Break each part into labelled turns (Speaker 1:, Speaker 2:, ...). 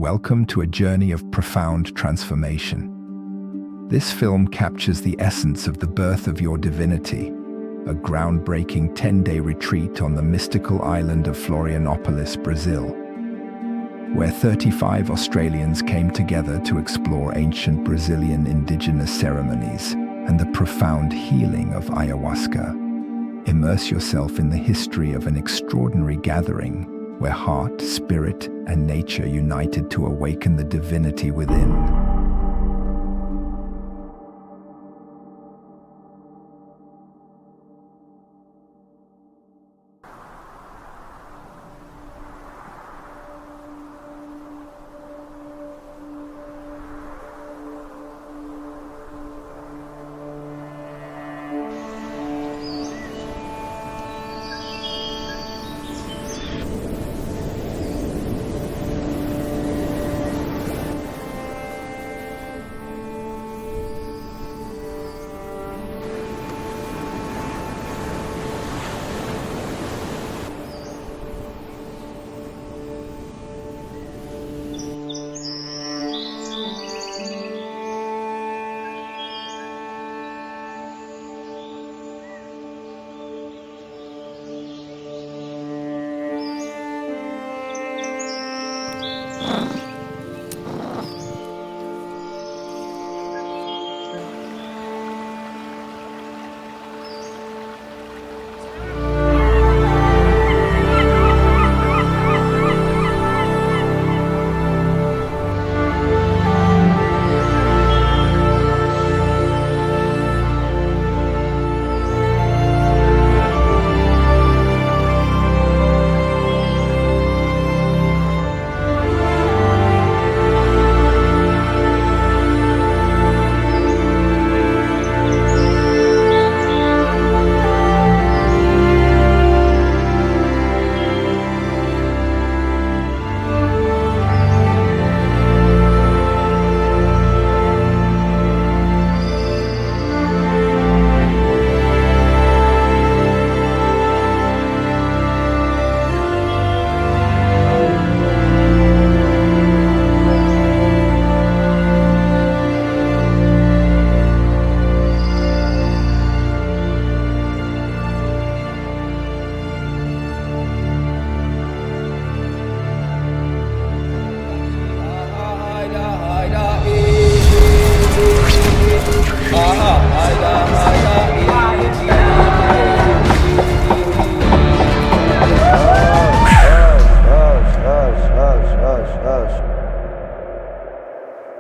Speaker 1: welcome to a journey of profound transformation. This film captures the essence of the birth of your divinity, a groundbreaking 10-day retreat on the mystical island of Florianópolis, Brazil, where 35 Australians came together to explore ancient Brazilian indigenous ceremonies and the profound healing of ayahuasca. Immerse yourself in the history of an extraordinary gathering where heart, spirit, and nature united to awaken the divinity within.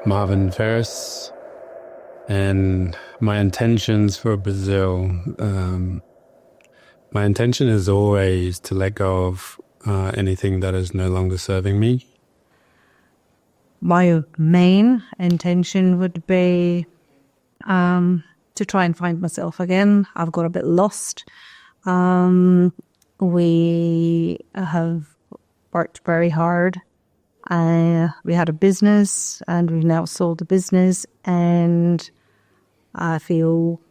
Speaker 2: Marvin Ferris, and my intentions for Brazil. My intention is always to let go of anything that is no longer serving me.
Speaker 3: My main intention would be to try and find myself again. I've got a bit lost. We have worked very hard. We had a business and we've now sold the business, and I feel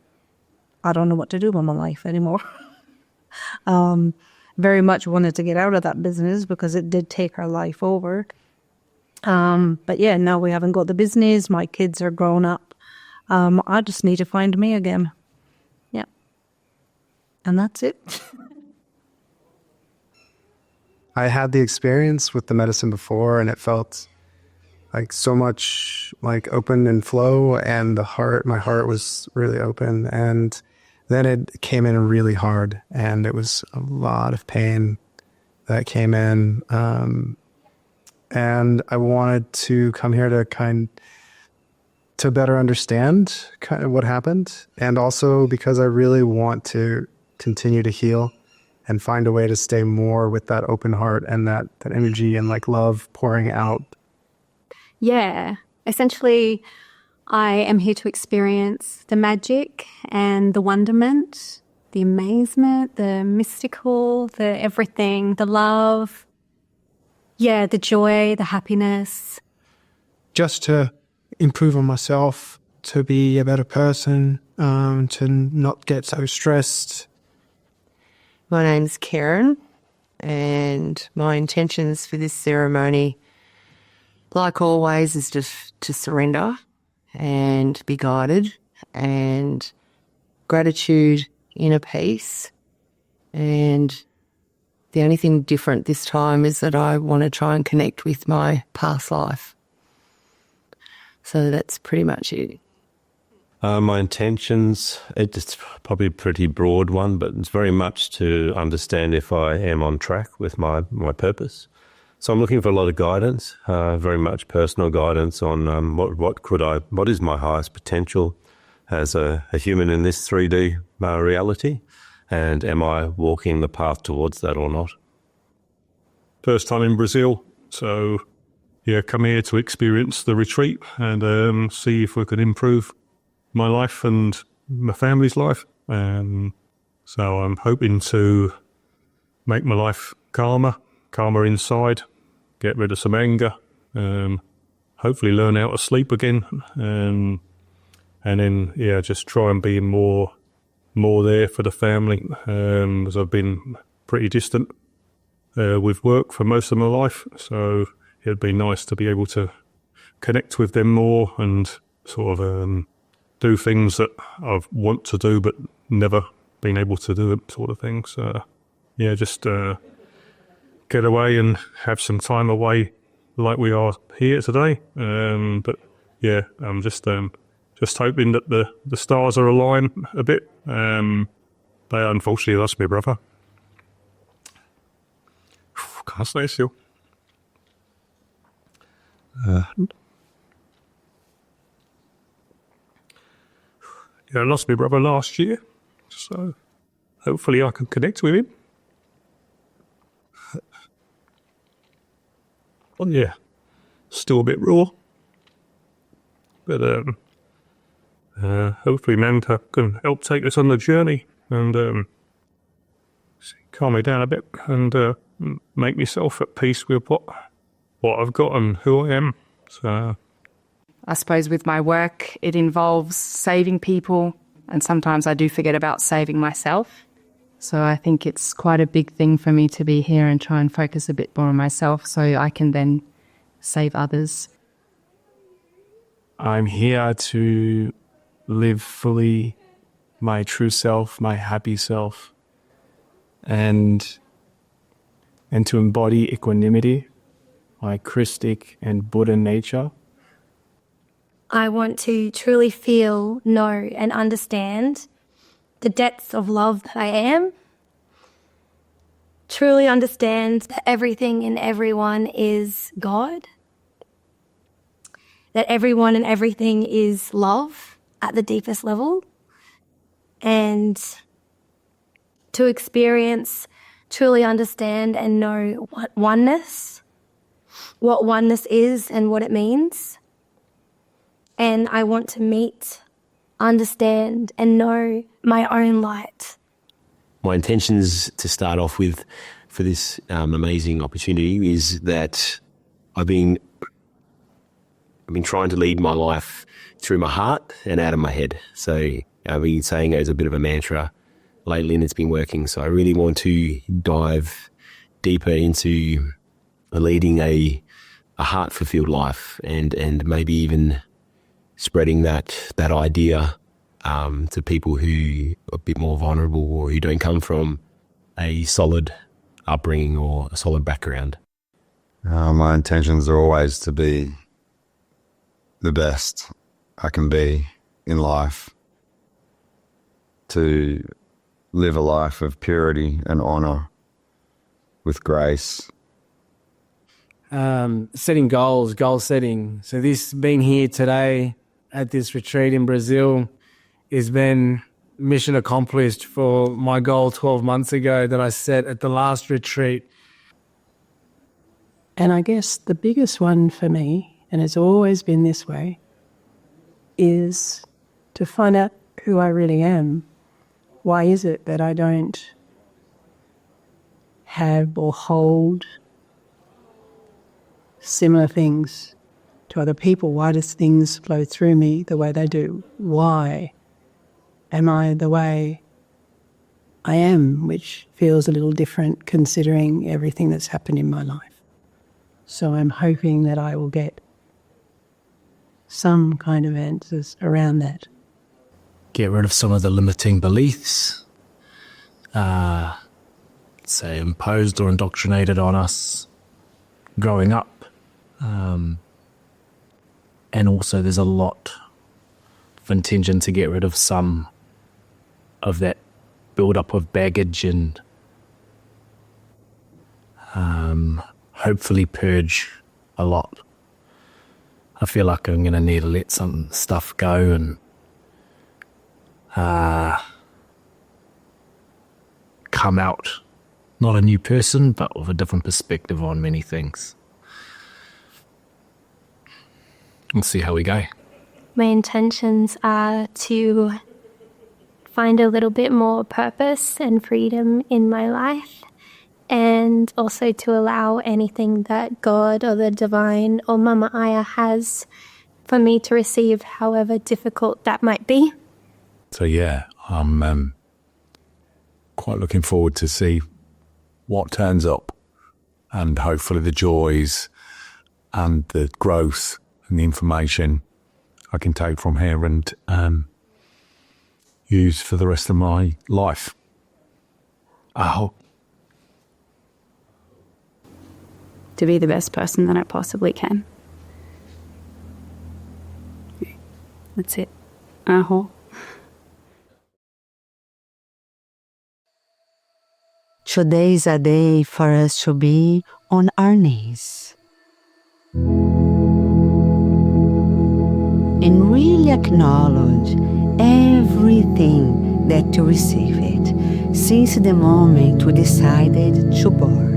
Speaker 3: I don't know what to do with my life anymore. Very much wanted to get out of that business because it did take our life over. But yeah, now we haven't got the business. My kids are grown up. I just need to find me again. Yeah. And that's it.
Speaker 4: I had the experience with the medicine before, and it felt like so much like open and flow, and my heart was really open. And then it came in really hard, and it was a lot of pain that came in. And I wanted to come here to better understand kind of what happened. And also because I really want to continue to heal and find a way to stay more with that open heart and that energy and like love pouring out.
Speaker 5: Yeah, essentially I am here to experience the magic and the wonderment, the amazement, the mystical, the everything, the love, yeah, the joy, the happiness.
Speaker 6: Just to improve on myself, to be a better person, to not get so stressed.
Speaker 7: My name's Karen, and my intentions for this ceremony like always, is just to surrender and be guided, and gratitude, inner peace. And the only thing different this time is that I want to try and connect with my past life. So that's pretty much it.
Speaker 8: My intentions, it's probably a pretty broad one, but it's very much to understand if I am on track with my purpose. So I'm looking for a lot of guidance, very much personal guidance on what is my highest potential as a human in this 3D reality, and am I walking the path towards that or not?
Speaker 9: First time in Brazil, so yeah, come here to experience the retreat and see if we could improve my life and my family's life. So I'm hoping to make my life calmer inside, get rid of some anger, hopefully learn how to sleep again, and then, yeah, just try and be more there for the family, as I've been pretty distant with work for most of my life. So it'd be nice to be able to connect with them more and sort of do things that I want to do but never been able to do, sort of thing. So yeah, just get away and have some time away like we are here today. But yeah, I'm just hoping that the stars are aligned a bit. They unfortunately lost my brother. Can't stay still. Yeah, I lost my brother last year, so hopefully I can connect with him. Well, yeah, still a bit raw, but hopefully Manta can help take us on the journey and calm me down a bit and make myself at peace with what I've got and who I am. So
Speaker 10: I suppose with my work, it involves saving people, and sometimes I do forget about saving myself. So I think it's quite a big thing for me to be here and try and focus a bit more on myself so I can then save others.
Speaker 11: I'm here to live fully my true self, my happy self, and to embody equanimity, my Christic and Buddha nature.
Speaker 12: I want to truly feel, know, and understand the depths of love that I am. Truly understand that everything and everyone is God. That everyone and everything is love at the deepest level. And to experience, truly understand and know what oneness is and what it means. And I want to meet, understand, and know my own light.
Speaker 13: My intentions to start off with for this amazing opportunity is that I've been trying to lead my life through my heart and out of my head. So I've been saying it as a bit of a mantra lately, and it's been working. So I really want to dive deeper into leading a heart-fulfilled life and maybe even spreading that idea to people who are a bit more vulnerable or who don't come from a solid upbringing or a solid background.
Speaker 14: My intentions are always to be the best I can be in life, to live a life of purity and honor with grace.
Speaker 11: Setting goals, goal setting. So this being here today at this retreat in Brazil has been mission accomplished for my goal 12 months ago that I set at the last retreat.
Speaker 15: And I guess the biggest one for me, and it's always been this way, is to find out who I really am. Why is it that I don't have or hold similar things to other people? Why does things flow through me the way they do? Why am I the way I am, which feels a little different considering everything that's happened in my life? So I'm hoping that I will get some kind of answers around that.
Speaker 16: Get rid of some of the limiting beliefs, say imposed or indoctrinated on us growing up. And also there's a lot of intention to get rid of some of that build-up of baggage and hopefully purge a lot. I feel like I'm going to need to let some stuff go and come out, not a new person, but with a different perspective on many things. We'll see how we go.
Speaker 12: My intentions are to find a little bit more purpose and freedom in my life, and also to allow anything that God or the divine or Mama Aya has for me to receive, however difficult that might be.
Speaker 17: So yeah, I'm quite looking forward to see what turns up, and hopefully the joys and the growth and the information I can take from here and use for the rest of my life.
Speaker 18: To be the best person that I possibly can. That's it.
Speaker 19: Today is a day for us to be on our knees and really acknowledge everything that you receive it since the moment we decided to born.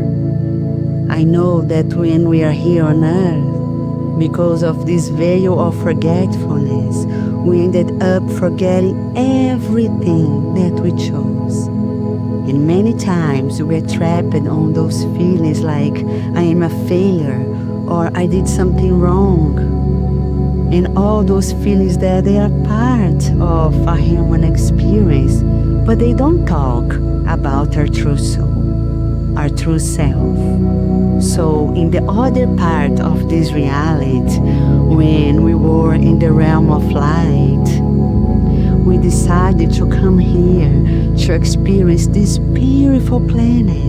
Speaker 19: I know that when we are here on earth, because of this veil of forgetfulness, we ended up forgetting everything that we chose. And many times we are trapped on those feelings like I am a failure or I did something wrong. And all those feelings that they are part of a human experience, but they don't talk about our true soul, our true self. So in the other part of this reality, when we were in the realm of light, we decided to come here to experience this beautiful planet.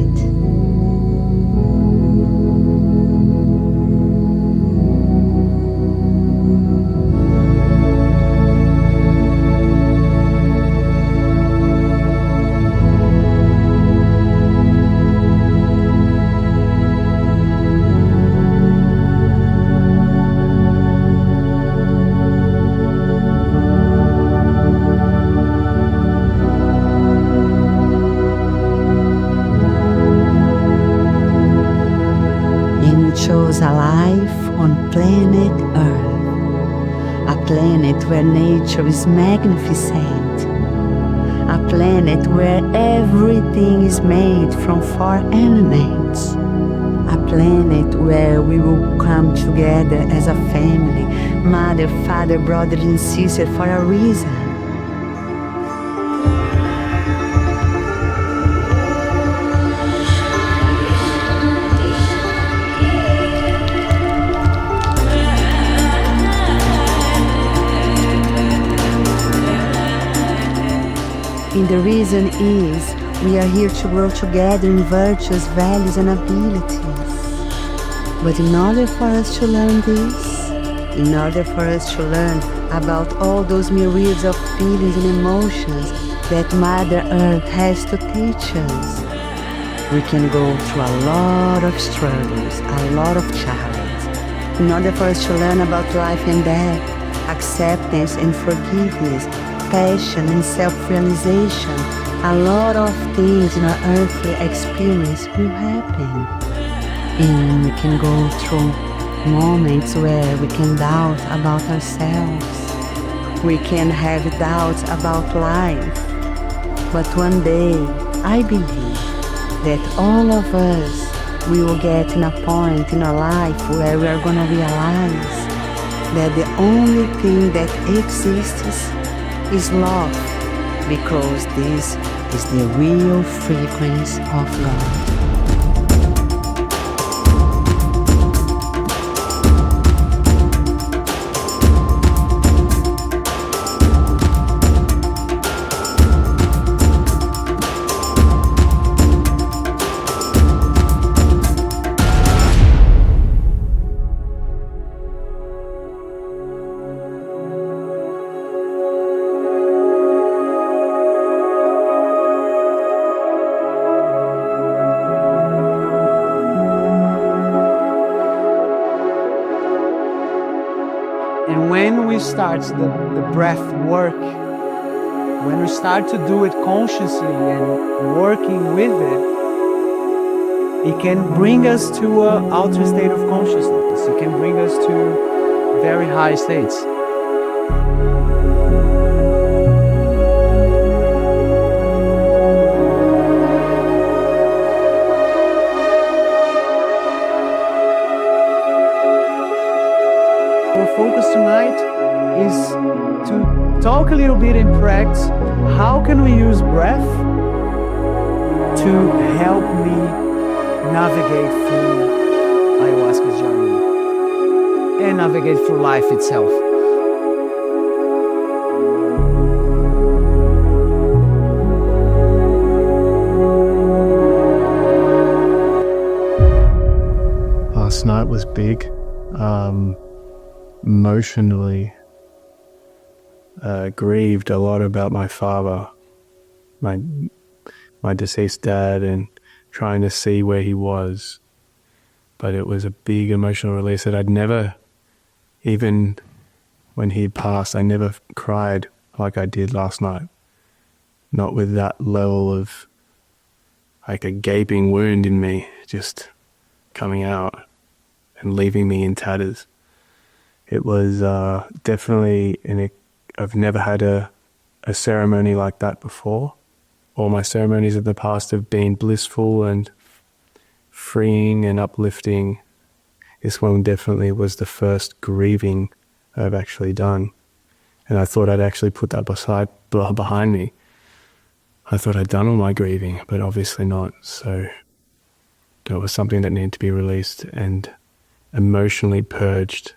Speaker 19: Chose a life on planet Earth, a planet where nature is magnificent, a planet where everything is made from 4 elements, a planet where we will come together as a family, mother, father, brother and sister for a reason. And the reason is we are here to grow together in virtues, values and abilities. But in order for us to learn this, in order for us to learn about all those myriads of feelings and emotions that Mother Earth has to teach us, we can go through a lot of struggles, a lot of challenges. In order for us to learn about life and death, acceptance and forgiveness, passion and self-realization, a lot of things in our earthly experience will happen. And we can go through moments where we can doubt about ourselves. We can have doubts about life. But one day, I believe that all of us, we will get in a point in our life where we are going to realize that the only thing that exists is love, because this is the real frequency of love.
Speaker 11: we start the breath work, when we start to do it consciously and working with it can bring us to an altered state of consciousness. It can bring us to very high states. Our focus tonight is to talk a little bit in practice. How can we use breath to help me navigate through ayahuasca's journey and navigate through life itself?
Speaker 6: Last night was big. Emotionally grieved a lot about my father, my deceased dad, and trying to see where he was. But it was a big emotional release that I'd never, even when he passed, I never cried like I did last night. Not with that level of like a gaping wound in me just coming out and leaving me in tatters. It was definitely, I've never had a ceremony like that before. All my ceremonies of the past have been blissful and freeing and uplifting. This one definitely was the first grieving I've actually done. And I thought I'd actually put that behind me. I thought I'd done all my grieving, but obviously not. So that was something that needed to be released and emotionally purged.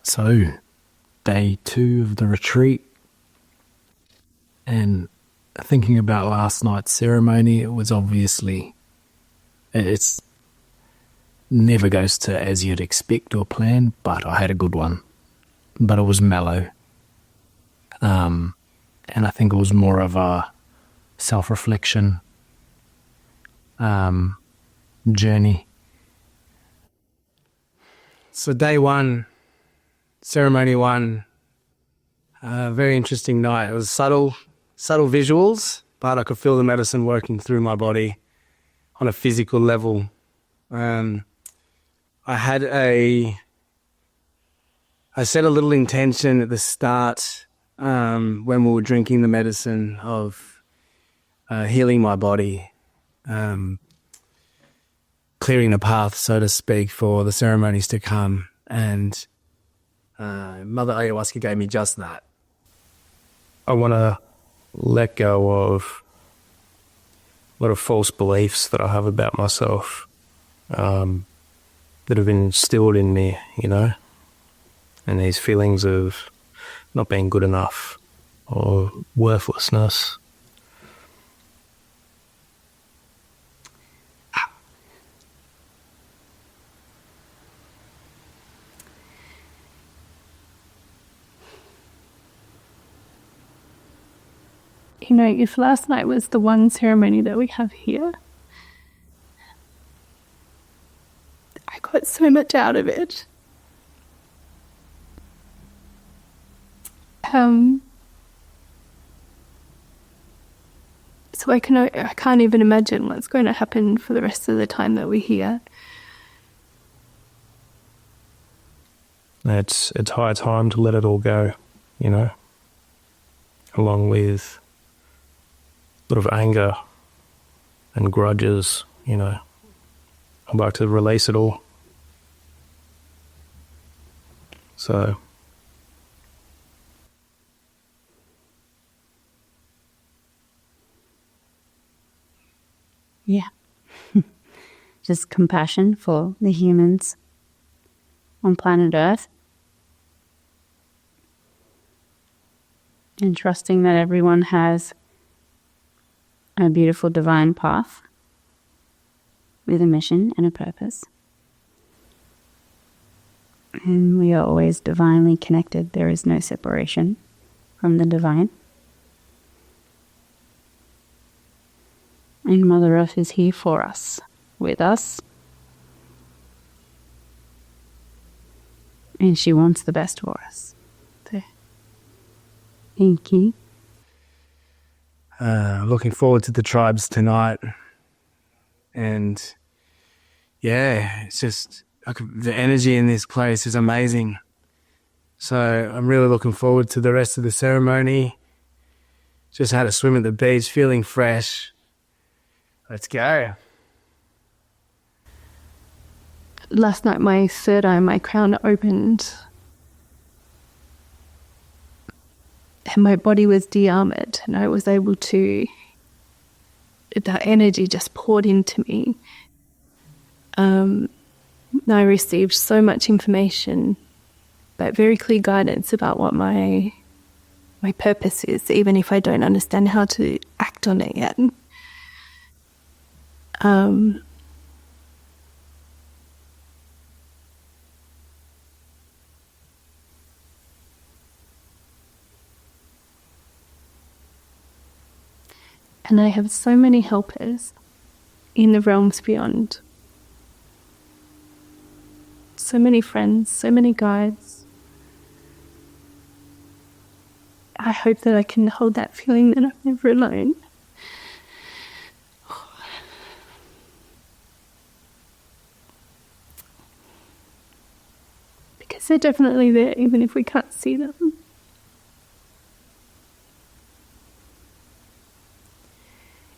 Speaker 16: So, day 2 of the retreat, and thinking about last night's ceremony, it was obviously, it's never goes to as you'd expect or plan, but I had a good one. But it was mellow. And I think it was more of a self-reflection journey.
Speaker 11: So day 1, ceremony 1, very interesting night. It was subtle visuals, but I could feel the medicine working through my body on a physical level. I set a little intention at the start when we were drinking the medicine of healing my body, clearing the path, so to speak, for the ceremonies to come. And Mother Ayahuasca gave me just that.
Speaker 2: I want to let go of a lot of false beliefs that I have about myself that have been instilled in me, you know, and these feelings of not being good enough or worthlessness.
Speaker 18: You know, if last night was the one ceremony that we have here, I got so much out of it. So I can't even imagine what's going to happen for the rest of the time that we're here.
Speaker 2: It's high time to let it all go, you know, along with a lot of anger and grudges, you know. I'd like to release it all. So
Speaker 18: yeah. Just compassion for the humans on planet Earth. And trusting that everyone has a beautiful divine path with a mission and a purpose. And we are always divinely connected. There is no separation from the divine. And Mother Earth is here for us, with us. And she wants the best for us. So, thank you.
Speaker 11: Looking forward to the tribes tonight. And yeah, it's just the energy in this place is amazing. So I'm really looking forward to the rest of the ceremony. Just had a swim at the beach, feeling fresh. Let's go.
Speaker 20: Last night, my third eye, my crown opened. And my body was de-armored, and I was able to, that energy just poured into me. I received so much information, but very clear guidance about what my purpose is, even if I don't understand how to act on it yet. And I have so many helpers in the realms beyond. So many friends, so many guides. I hope that I can hold that feeling that I'm never alone. Because they're definitely there, even if we can't see them.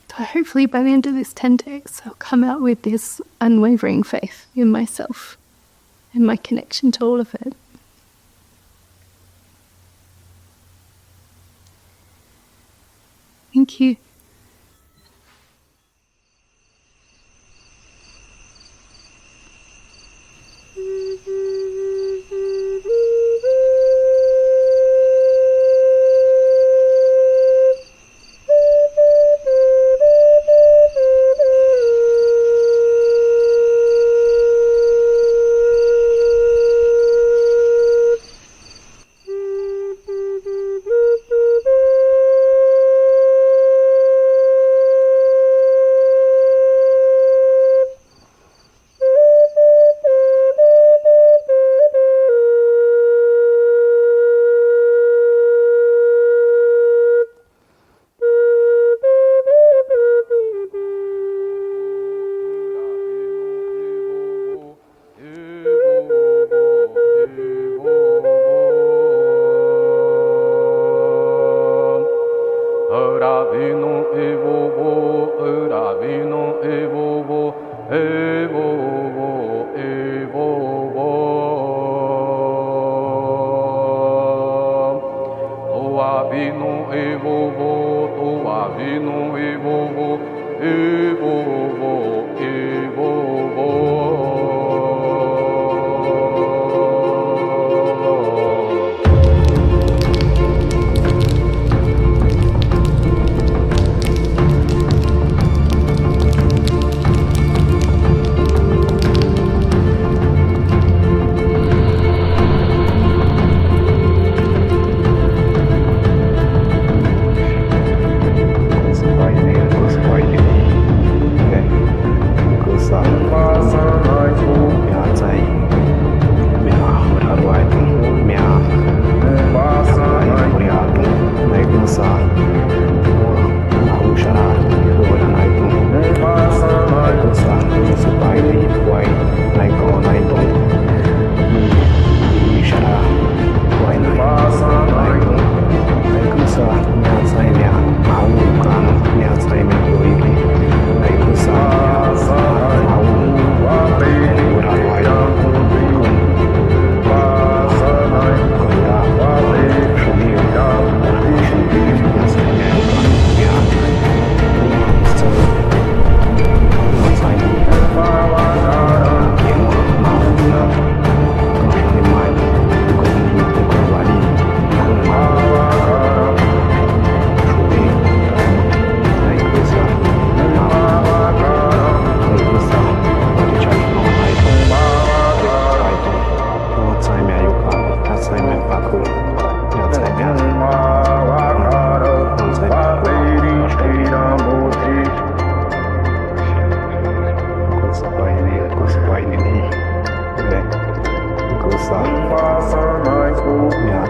Speaker 20: So hopefully by the end of this 10 days, I'll come out with this unwavering faith in myself and my connection to all of it. Thank you.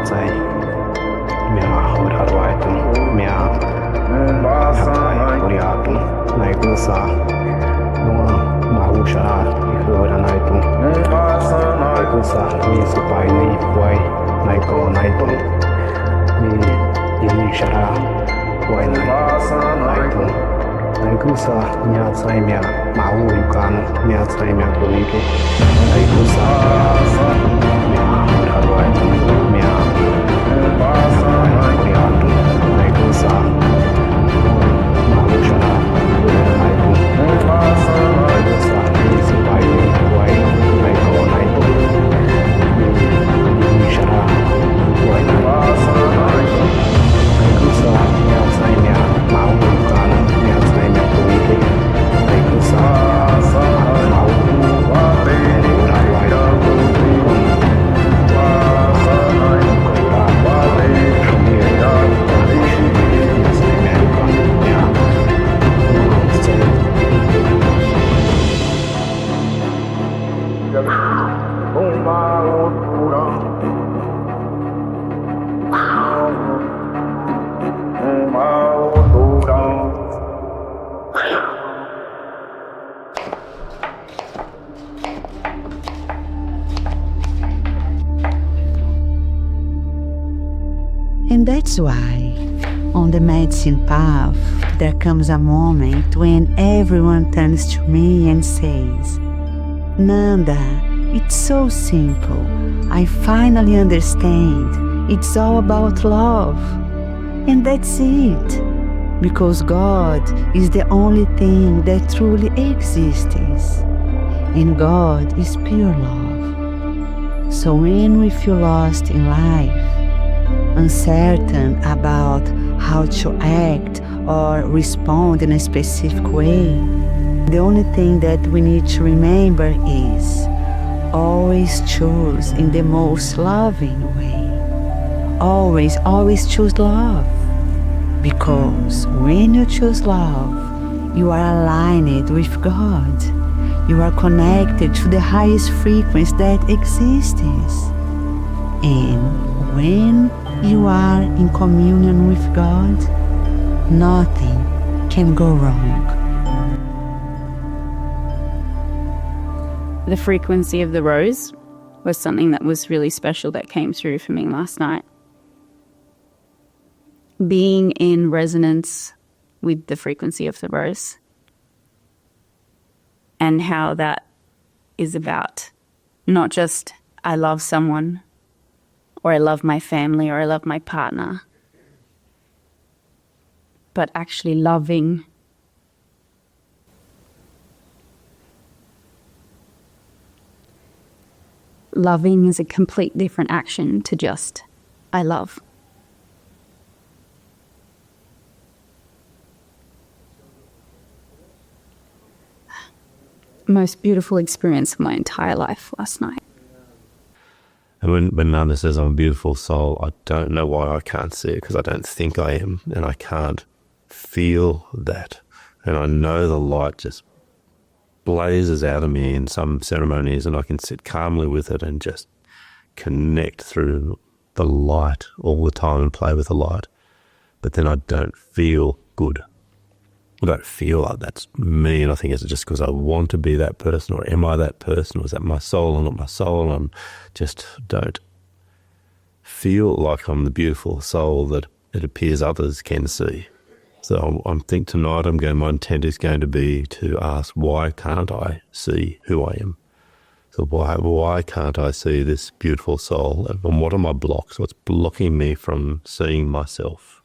Speaker 2: ใจเมียหัวทาร์ไว้ตุเมียทำไมบริอาตุในกุศลนัวมาหูชาคือเวลาในตุในกุศลมีสบายในป่วยในก็ในตุมียินชาป่วยในตุในกุศลเมียใจเมียมาหูอยู่กันเมียใจเมียตัวนี้ก็ในกุศลเมียหัวทาร์ไว้ตุเมีย
Speaker 19: And that's why, on the medicine path, there comes a moment when everyone turns to me and says, Nanda, it's so simple. I finally understand. It's all about love. And that's it. Because God is the only thing that truly exists. And God is pure love. So when we feel lost in life, uncertain about how to act or respond in a specific way, the only thing that we need to remember is always choose in the most loving way. Always, always choose love. Because when you choose love, you are aligned with God. You are connected to the highest frequency that exists. And when you are in communion with God, nothing can go wrong.
Speaker 18: The frequency of the rose was something that was really special that came through for me last night. Being in resonance with the frequency of the rose and how that is about not just I love someone or I love my family or I love my partner, but actually loving is a complete different action to just I love. Most beautiful experience of my entire life last night.
Speaker 8: And when Nanda says I'm a beautiful soul, I don't know why I can't see it, because I don't think I am, and I can't feel that. And I know the light just blazes out of me in some ceremonies, and I can sit calmly with it and just connect through the light all the time and play with the light. But then I don't feel good. I don't feel like that's me, and I think it's just because I want to be that person, or am I that person, or is that my soul or not my soul? I just don't feel like I'm the beautiful soul that it appears others can see. So I think tonight my intent is going to be to ask, why can't I see who I am? So why can't I see this beautiful soul? And what are my blocks? What's blocking me from seeing myself?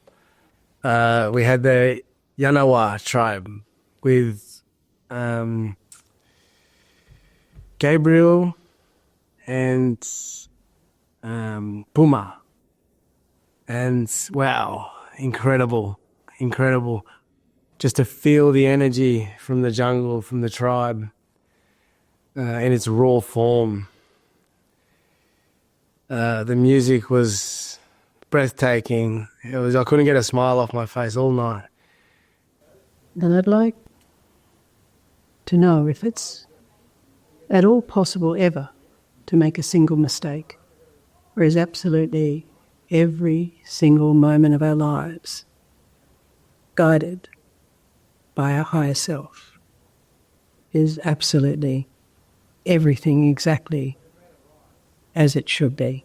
Speaker 11: We had the Yanawa tribe with Gabriel and Puma. And wow, incredible. Just to feel the energy from the jungle, from the tribe, in its raw form. The music was breathtaking. I couldn't get a smile off my face all night.
Speaker 15: And I'd like to know if it's at all possible ever to make a single mistake, or is absolutely every single moment of our lives guided by our higher self is absolutely everything exactly as it should be.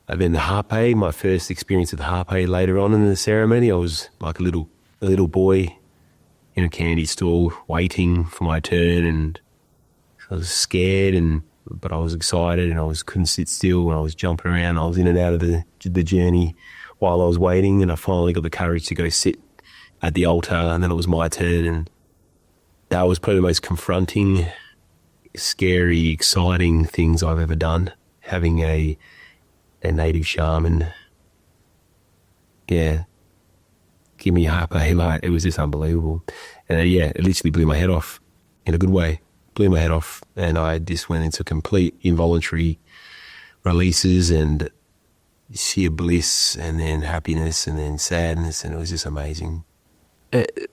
Speaker 13: And then the harpe, my first experience with the harpe later on in the ceremony, I was like a little boy in a candy store waiting for my turn, and I was scared, but I was excited, and couldn't sit still, and I was jumping around. I was in and out of the journey while I was waiting, and I finally got the courage to go sit at the altar, and then it was my turn, and that was probably the most confronting, scary, exciting things I've ever done, having a native shaman, give me a harpe, like, it was just unbelievable. And it literally blew my head off in a good way, and I just went into complete involuntary releases and sheer bliss, and then happiness, and then sadness, and it was just amazing.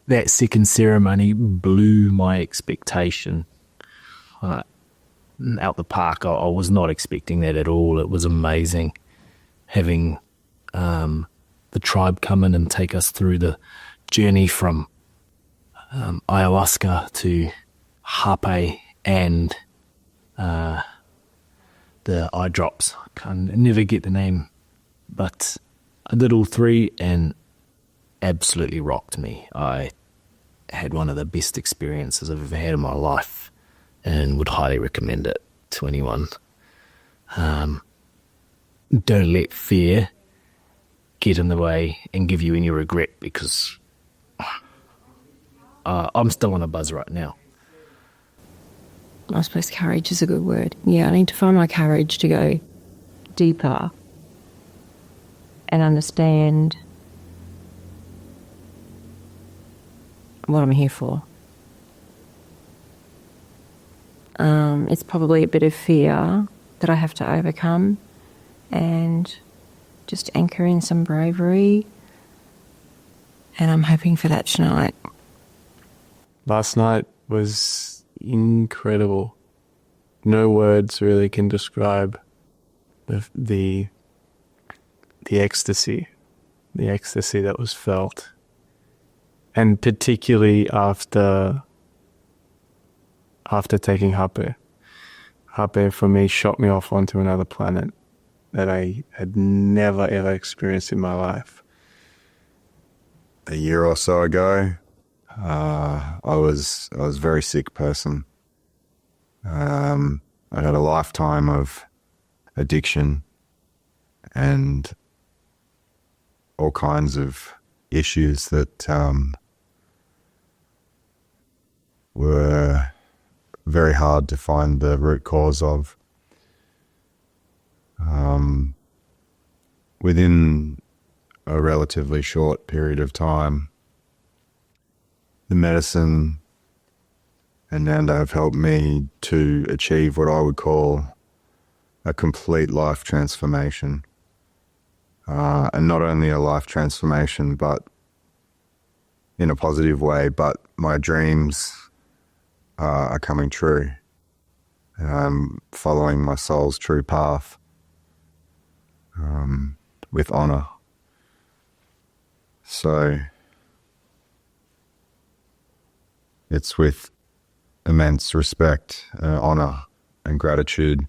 Speaker 16: That second ceremony blew my expectation out the park. I was not expecting that at all. It was amazing having the tribe come in and take us through the journey from ayahuasca to harpe and the eye drops. I can never get the name, but I did all three and absolutely rocked me. I had one of the best experiences I've ever had in my life and would highly recommend it to anyone. Don't let fear get in the way and give you any regret, because I'm still on a buzz right now.
Speaker 21: I suppose courage is a good word. Yeah, I need to find my courage to go deeper and understand what I'm here for. It's probably a bit of fear that I have to overcome, and just anchor in some bravery, and I'm hoping for that tonight.
Speaker 6: Last night was incredible. No words really can describe the ecstasy that was felt, and particularly after taking harpe. Harpe for me shot me off onto another planet that I had never ever experienced in my life.
Speaker 14: A year or so ago, I was a very sick person. I had a lifetime of addiction and all kinds of issues that were very hard to find the root cause of. Within a relatively short period of time, the medicine and Nanda have helped me to achieve what I would call a complete life transformation. And not only a life transformation, but in a positive way, but my dreams are coming true. And I'm following my soul's true path with honor. So it's with immense respect, honor, and gratitude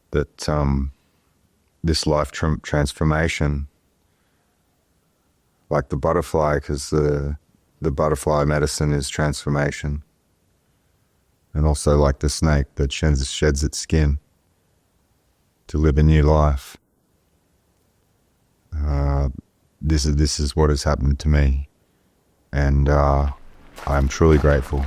Speaker 14: that this life transformation, like the butterfly, because the butterfly medicine is transformation, and also like the snake that sheds its skin to live a new life. This is what has happened to me, and I'm truly grateful.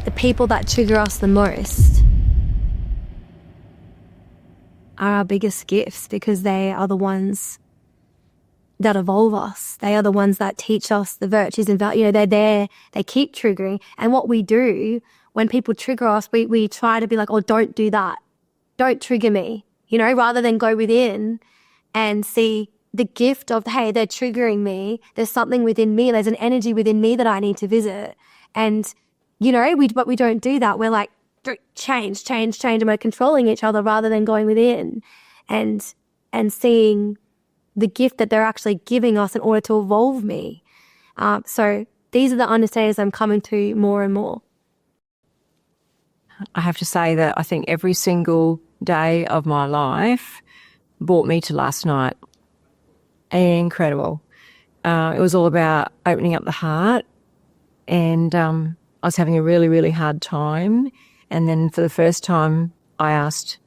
Speaker 12: The people that trigger us the most are our biggest gifts because they are the ones that evolve us. They are the ones that teach us the virtues and values. You know, they're there, they keep triggering. And what we do when people trigger us, we try to be like, oh, don't do that. Don't trigger me, you know, rather than go within and see the gift of, hey, they're triggering me. There's something within me. There's an energy within me that I need to visit. And, you know, but we don't do that. We're like, change. And we're controlling each other rather than going within and seeing the gift that they're actually giving us in order to evolve me. So these are the understandings I'm coming to more and more.
Speaker 21: I have to say that I think every single day of my life brought me to last night. Incredible. It was all about opening up the heart, and I was having a really, really hard time. And then for the first time, I asked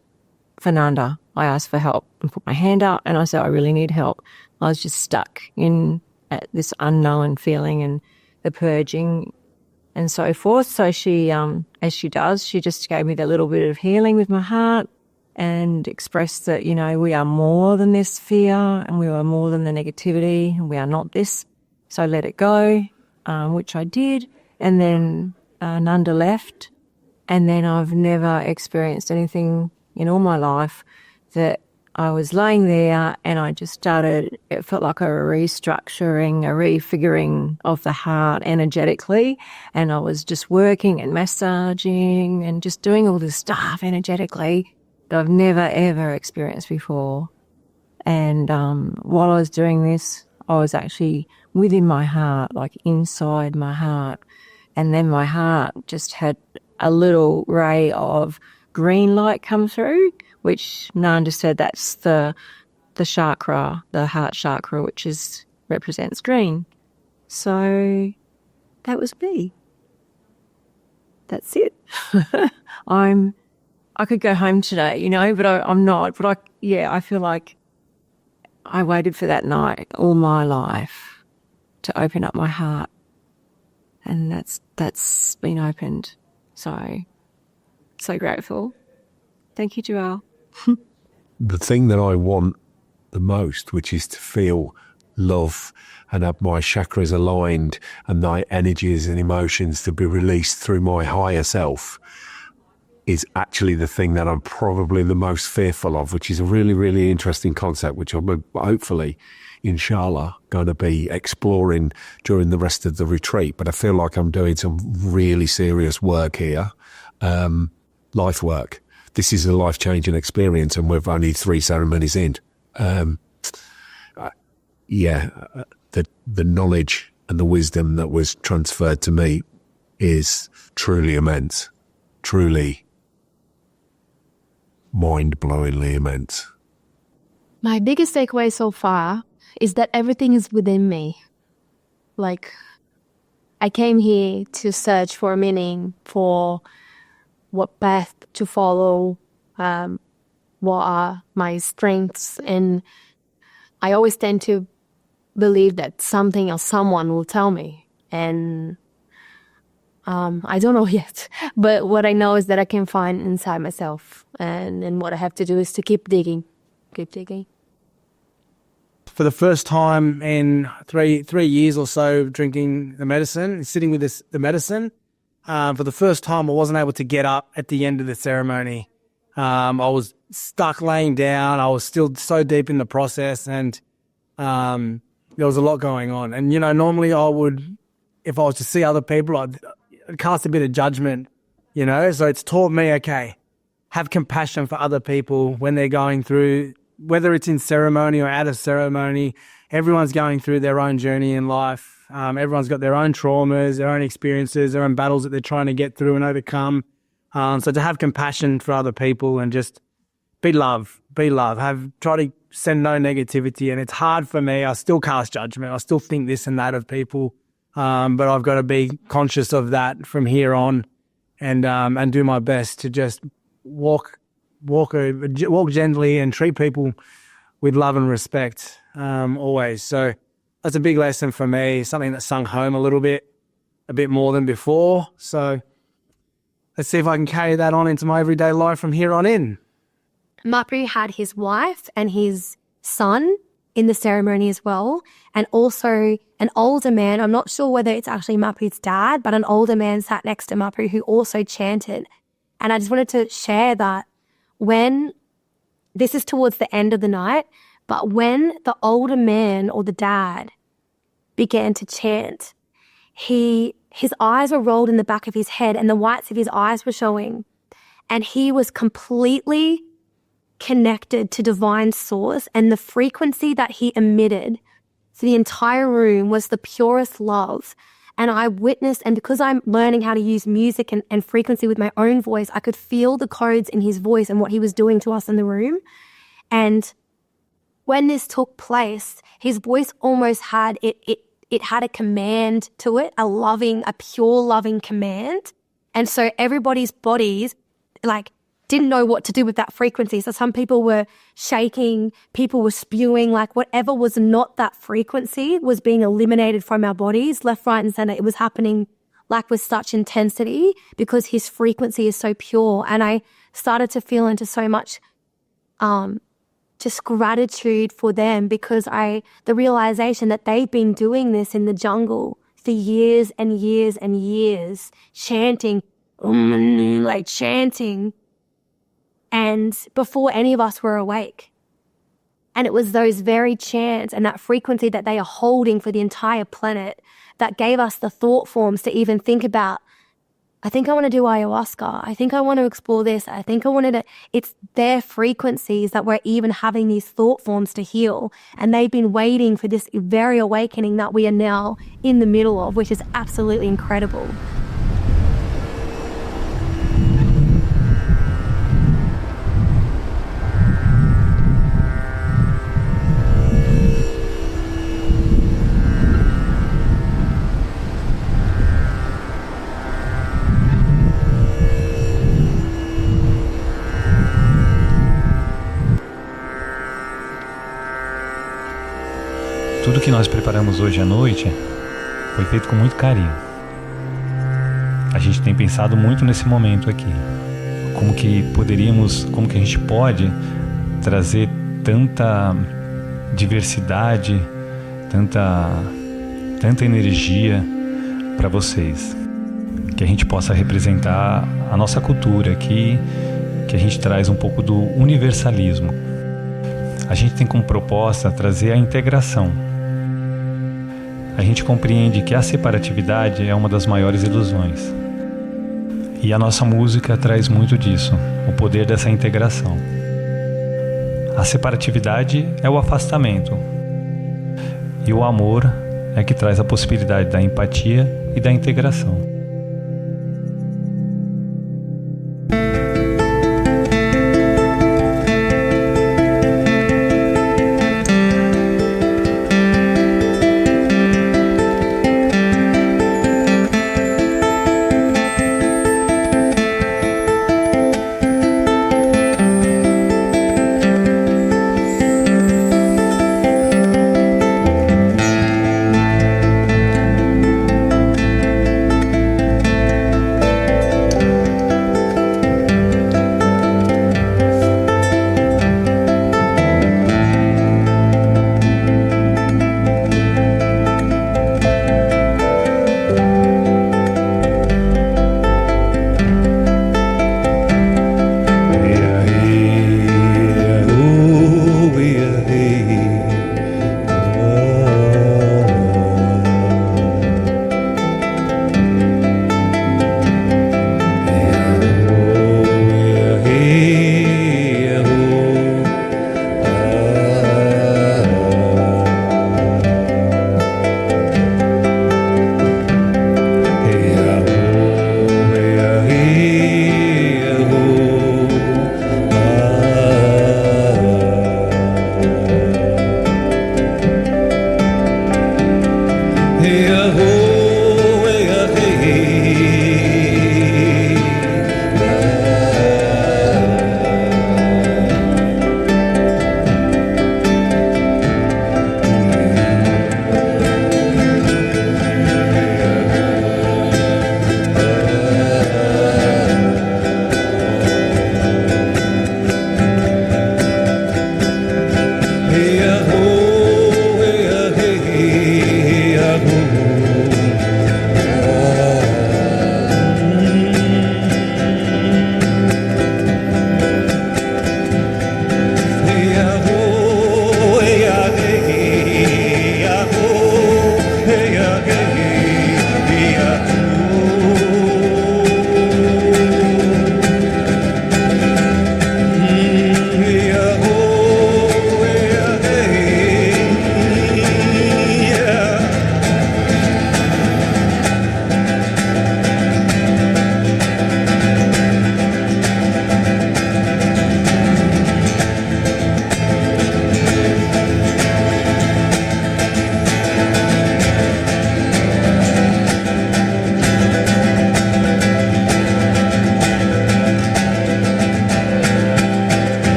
Speaker 21: Fernanda, I asked for help and put my hand up, and I said, I really need help. I was just stuck in at this unknown feeling, and the purging and so forth. So she, as she does, she just gave me that little bit of healing with my heart and expressed that, we are more than this fear and we are more than the negativity and we are not this. So let it go, which I did. And then Nanda left. And then I've never experienced anything in all my life that I was laying there and I just started, it felt like a restructuring, a refiguring of the heart energetically. And I was just working and massaging and just doing all this stuff energetically that I've never, ever experienced before. And while I was doing this, I was actually within my heart, like inside my heart. And then my heart just had a little ray of green light come through, which Nanda said that's the chakra, the heart chakra, which represents green. So that was me. That's it. I could go home today, but I'm not. But I feel like I waited for that night all my life to open up my heart, and that's been opened. So grateful. Thank you, João.
Speaker 17: The thing that I want the most, which is to feel love and have my chakras aligned and my energies and emotions to be released through my higher self, is actually the thing that I'm probably the most fearful of, which is a really, really interesting concept, which I'm hopefully, inshallah, going to be exploring during the rest of the retreat. But I feel like I'm doing some really serious work here, life work. This is a life-changing experience, and we're only 3 ceremonies in. The knowledge and the wisdom that was transferred to me is truly immense, truly mind-blowingly immense.
Speaker 20: My biggest takeaway so far is that everything is within me. Like, I came here to search for a meaning, for what path to follow, what are my strengths, and I always tend to believe that something or someone will tell me, and I don't know yet, but what I know is that I can find inside myself, and what I have to do is to keep digging.
Speaker 11: For the first time in three years or so drinking the medicine, sitting with the medicine, for the first time I wasn't able to get up at the end of the ceremony. I was stuck laying down. I was still so deep in the process, and there was a lot going on. And, normally I would, if I was to see other people, I'd cast a bit of judgment, So it's taught me, okay, have compassion for other people when they're going through, whether it's in ceremony or out of ceremony. Everyone's going through their own journey in life. Everyone's got their own traumas, their own experiences, their own battles that they're trying to get through and overcome. So to have compassion for other people and just be love. Try to send no negativity. And it's hard for me. I still cast judgment. I still think this and that of people. But I've got to be conscious of that from here on, and do my best to just walk gently and treat people with love and respect, always. So that's a big lesson for me, something that sung home a bit more than before. So let's see if I can carry that on into my everyday life from here on in.
Speaker 12: Mapu had his wife and his son in the ceremony as well, and also an older man. I'm not sure whether it's actually Mapu's dad, but an older man sat next to Mapu who also chanted. And I just wanted to share that when, this is towards the end of the night, but when the older man or the dad began to chant, his eyes were rolled in the back of his head and the whites of his eyes were showing. And he was completely connected to divine source, and the frequency that he emitted to the entire room was the purest love. And I witnessed, and because I'm learning how to use music and frequency with my own voice, I could feel the codes in his voice and what he was doing to us in the room. And when this took place, his voice almost had, it had a command to it, a pure loving command. And so everybody's bodies, didn't know what to do with that frequency. So some people were shaking, people were spewing, whatever was not that frequency was being eliminated from our bodies, left, right, and center. It was happening like with such intensity because his frequency is so pure. And I started to feel into so much just gratitude for them because the realization that they've been doing this in the jungle for years and years and years, chanting, like chanting, and before any of us were awake. And it was those very chants and that frequency that they are holding for the entire planet that gave us the thought forms to even think about, I think I want to do ayahuasca. I think I want to explore this. I think I wanted to. It's their frequencies that we're even having these thought forms to heal. And they've been waiting for this very awakening that we are now in the middle of, which is absolutely incredible.
Speaker 1: Tudo que nós preparamos hoje à noite foi feito com muito carinho. A gente tem pensado muito nesse momento aqui. Como que a gente pode trazer tanta diversidade, tanta energia para vocês. Que a gente possa representar a nossa cultura aqui, que a gente traz um pouco do universalismo. A gente tem como proposta trazer a integração. A gente compreende que a separatividade é uma das maiores ilusões. E a nossa música traz muito disso, o poder dessa integração. A separatividade é o afastamento. E o amor é que traz a possibilidade da empatia e da integração.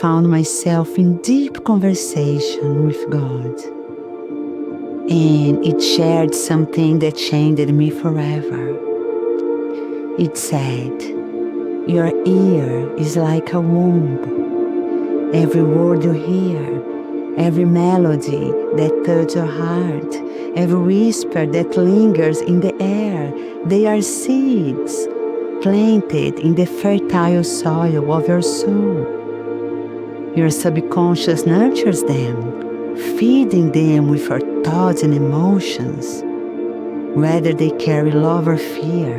Speaker 19: found myself in deep conversation with God. And it shared something that changed me forever. It said, "Your ear is like a womb. Every word you hear, every melody that touches your heart, every whisper that lingers in the air, they are seeds planted in the fertile soil of your soul. Your subconscious nurtures them, feeding them with your thoughts and emotions. Whether they carry love or fear,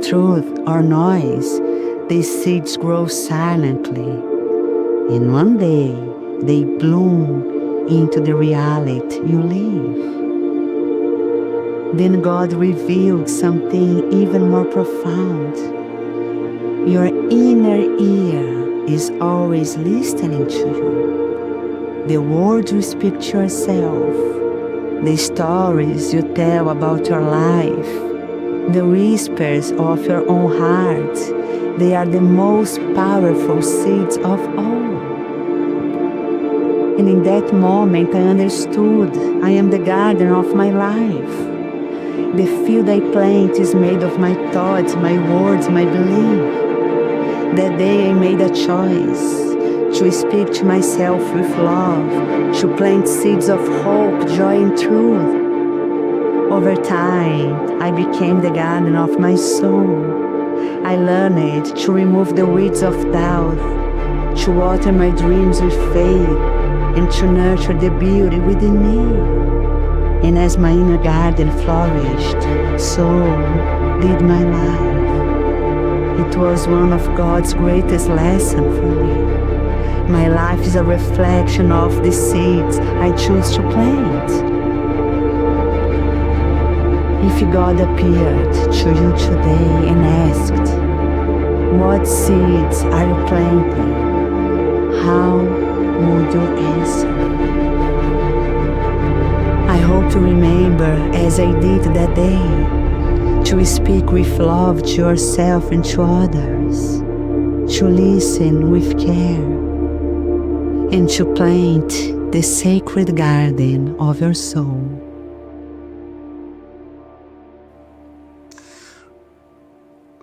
Speaker 19: truth or noise, these seeds grow silently. And one day, they bloom into the reality you live." Then God revealed something even more profound. Your inner ear is always listening to you. The words you speak to yourself, the stories you tell about your life, the whispers of your own heart, they are the most powerful seeds of all. And in that moment I understood I am the gardener of my life. The field I plant is made of my thoughts, my words, my belief. That day I made a choice to speak to myself with love, to plant seeds of hope, joy and truth. Over time, I became the gardener of my soul. I learned to remove the weeds of doubt, to water my dreams with faith, and to nurture the beauty within me. And as my inner garden flourished, so did my life. It was one of God's greatest lessons for me. My life is a reflection of the seeds I choose to plant. If God appeared to you today and asked, "What seeds are you planting?" how would you answer? I hope to remember, as I did that day, to speak with love to yourself and to others, to listen with care, and to plant the sacred garden of your soul.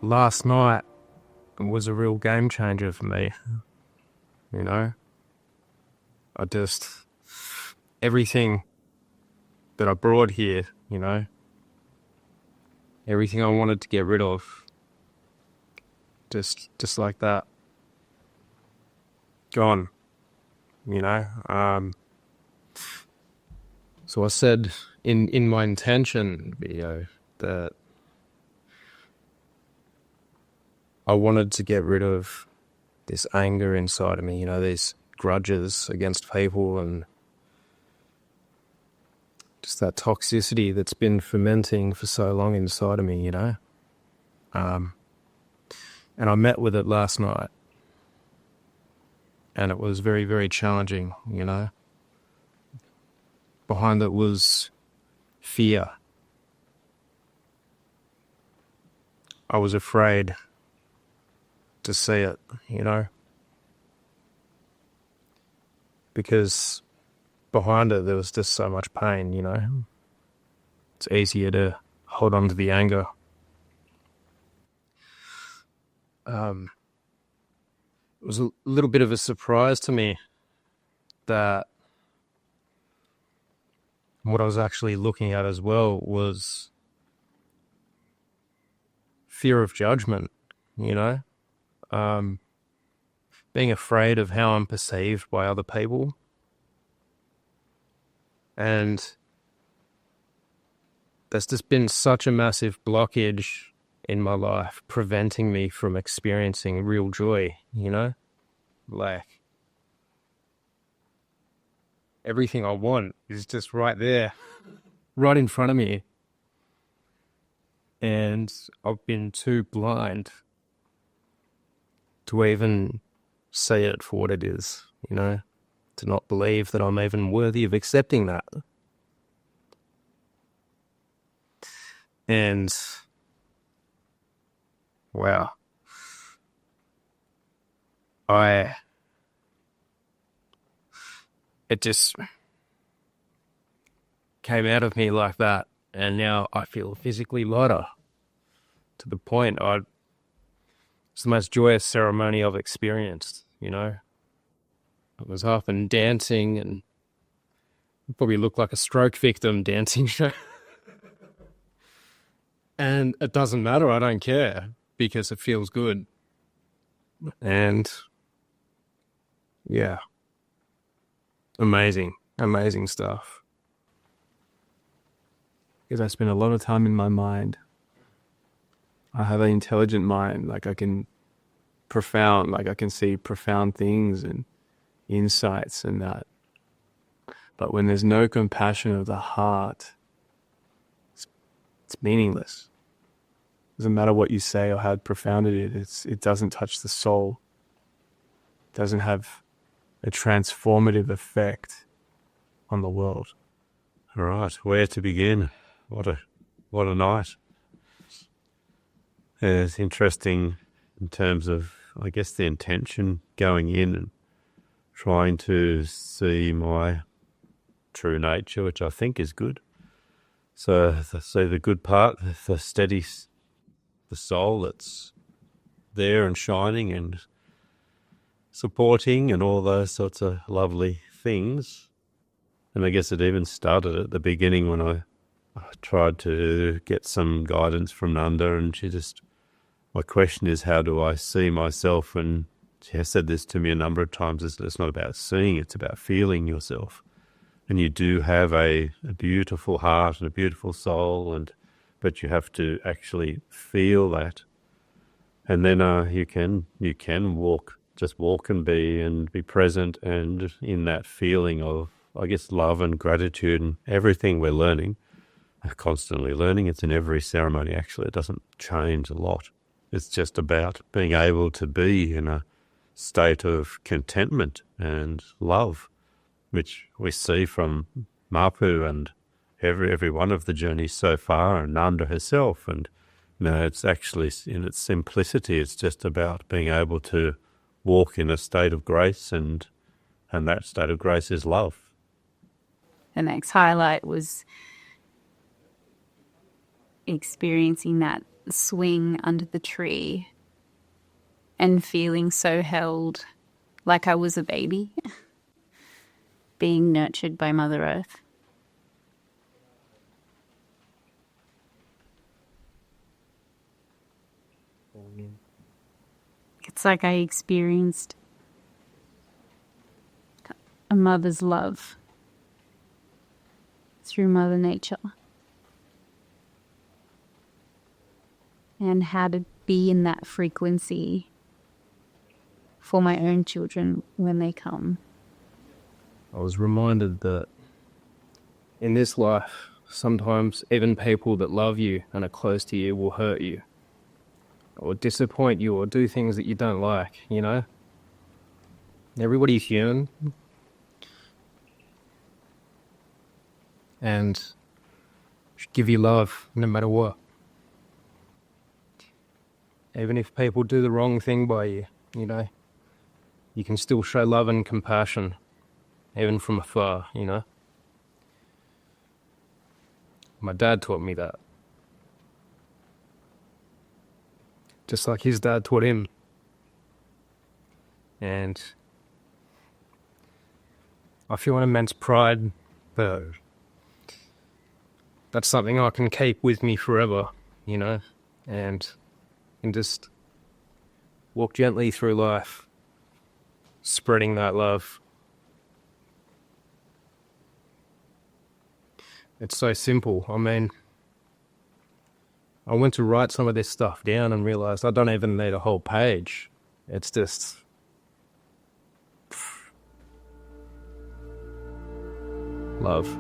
Speaker 2: Last night was a real game changer for me. You know, everything that I brought here, you know, everything I wanted to get rid of, just like that, gone, you know. So I said in my intention video that I wanted to get rid of this anger inside of me, you know, these grudges against people and just that toxicity that's been fermenting for so long inside of me, you know. And I met with it last night, and it was very, very challenging, you know. Behind it was fear. I was afraid to see it, you know, because behind it there was just so much pain, you know. It's easier to hold on to the anger. It was a little bit of a surprise to me that what I was actually looking at as well was fear of judgment, you know, being afraid of how I'm perceived by other people. And there's just been such a massive blockage in my life preventing me from experiencing real joy, you know, like everything I want is just right there, right in front of me. And I've been too blind to even see it for what it is, you know, to not believe that I'm even worthy of accepting that. And wow, I it just came out of me like that. And now I feel physically lighter to the point it's the most joyous ceremony I've experienced, you know. I was half and dancing and probably looked like a stroke victim dancing show. And it doesn't matter, I don't care, because it feels good. And yeah, amazing stuff.
Speaker 6: Because I spend a lot of time in my mind. I have an intelligent mind, like I can see profound things and insights and that. But when there's no compassion of the heart, it's meaningless. Doesn't matter what you say or how profound it is, it doesn't touch the soul. It doesn't have a transformative effect on the world.
Speaker 8: All right, where to begin? What a night. It's interesting in terms of, I guess, the intention going in and trying to see my true nature, which I think is good. So the good part, the steady, the soul that's there and shining and supporting and all those sorts of lovely things. And I guess it even started at the beginning when I tried to get some guidance from Nanda, and my question is, how do I see myself? And she has said this to me a number of times, it's not about seeing, it's about feeling yourself. And you do have a beautiful heart and a beautiful soul, but you have to actually feel that. And then you can walk and be present and in that feeling of, I guess, love and gratitude and everything we're learning, constantly learning. It's in every ceremony, actually. It doesn't change a lot. It's just about being able to be in a state of contentment and love, which we see from Mapu and every one of the journeys so far, and Nanda herself. And it's actually, in its simplicity, it's just about being able to walk in a state of grace, and that state of grace is love.
Speaker 18: The next highlight was experiencing that swing under the tree and feeling so held, like I was a baby, being nurtured by Mother Earth. It's like I experienced a mother's love through Mother Nature, and how to be in that frequency for my own children when they come.
Speaker 2: I was reminded that in this life, sometimes even people that love you and are close to you will hurt you, or disappoint you, or do things that you don't like, you know? Everybody's human. And should give you love no matter what. Even if people do the wrong thing by you, you know, you can still show love and compassion, even from afar, you know? My dad taught me that. Just like his dad taught him. And I feel an immense pride, though. That's something I can keep with me forever, you know, and just walk gently through life, spreading that love. It's so simple. I mean, I went to write some of this stuff down and realized I don't even need a whole page. It's just love.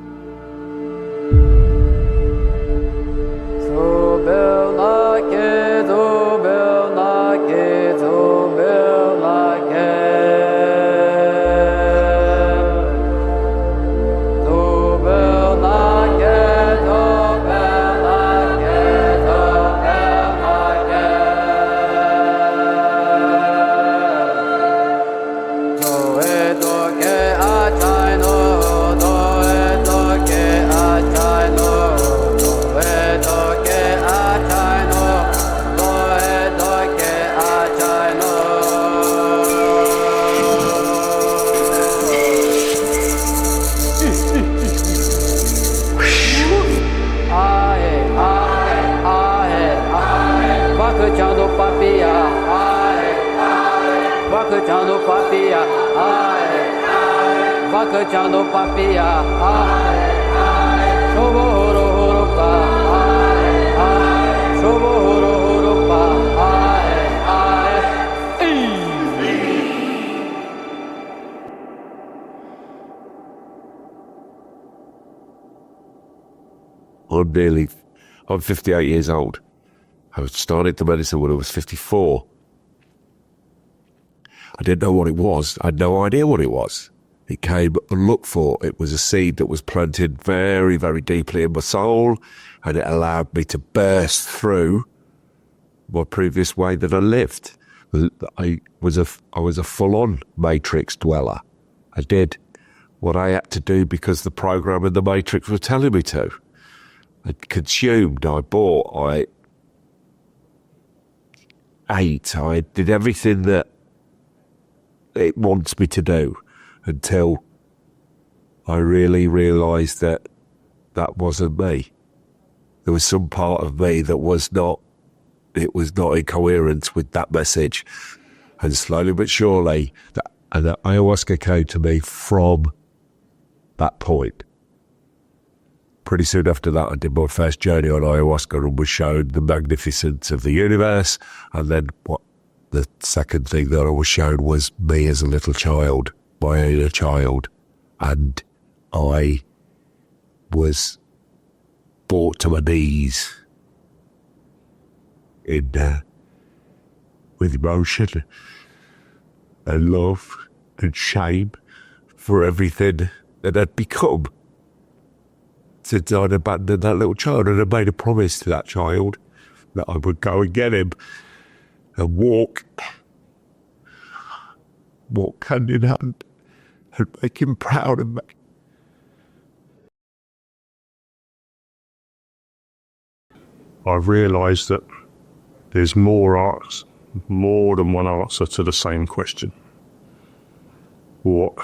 Speaker 3: Chai no I'm 58 years old. I started the medicine when I was 54. I didn't know what it was. I had no idea what it was. It came unlooked for. It was a seed that was planted very, very deeply in my soul, and it allowed me to burst through my previous way that I lived. I was a full-on matrix dweller. I did what I had to do because the program in the matrix was telling me to. I consumed, I bought, I ate, I did everything that it wants me to do until I really realised that that wasn't me. There was some part of me that was not in coherence with that message. And slowly but surely, the ayahuasca came to me from that point. Pretty soon after that, I did my first journey on ayahuasca and was shown the magnificence of the universe. And then the second thing that I was shown was me as a little child, my inner child. And I was brought to my knees with emotion and love and shame for everything that I'd become. Since I'd abandoned that little child, and I made a promise to that child that I would go and get him and walk hand in hand and make him proud of me.
Speaker 9: I've realised that there's more than one answer to the same question. What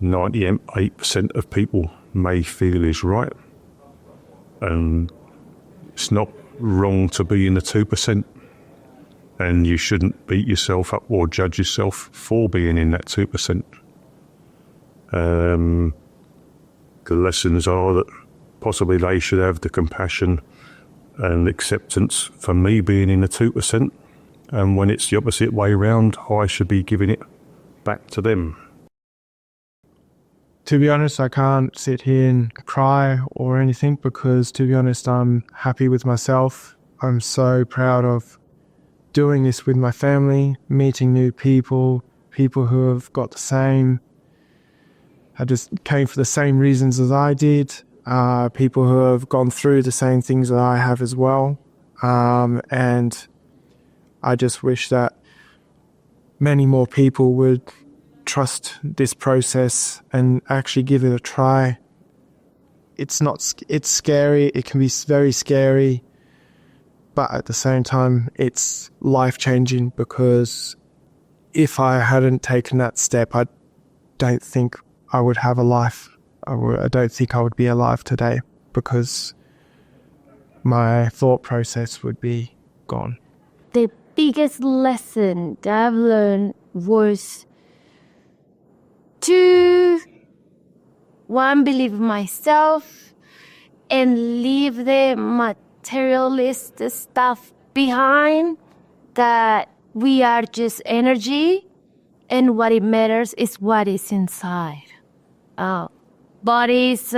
Speaker 9: 98% of people may feel is right. And it's not wrong to be in the 2%. And you shouldn't beat yourself up or judge yourself for being in that 2%. The lessons are that possibly they should have the compassion and acceptance for me being in the 2%. And when it's the opposite way around, I should be giving it back to them.
Speaker 6: To be honest, I can't sit here and cry or anything because, to be honest, I'm happy with myself. I'm so proud of doing this with my family, meeting new people who have got the same, I just came for the same reasons as I did, people who have gone through the same things that I have as well. And I just wish that many more people would trust this process and actually give it a try. It's scary. It can be very scary, but at the same time, it's life-changing because if I hadn't taken that step, I don't think I would have a life. I don't think I would be alive today because my thought process would be gone.
Speaker 12: The biggest lesson that I've learned was to, one, believe myself and leave the materialist stuff behind, that we are just energy and what it matters is what is inside. Bodies,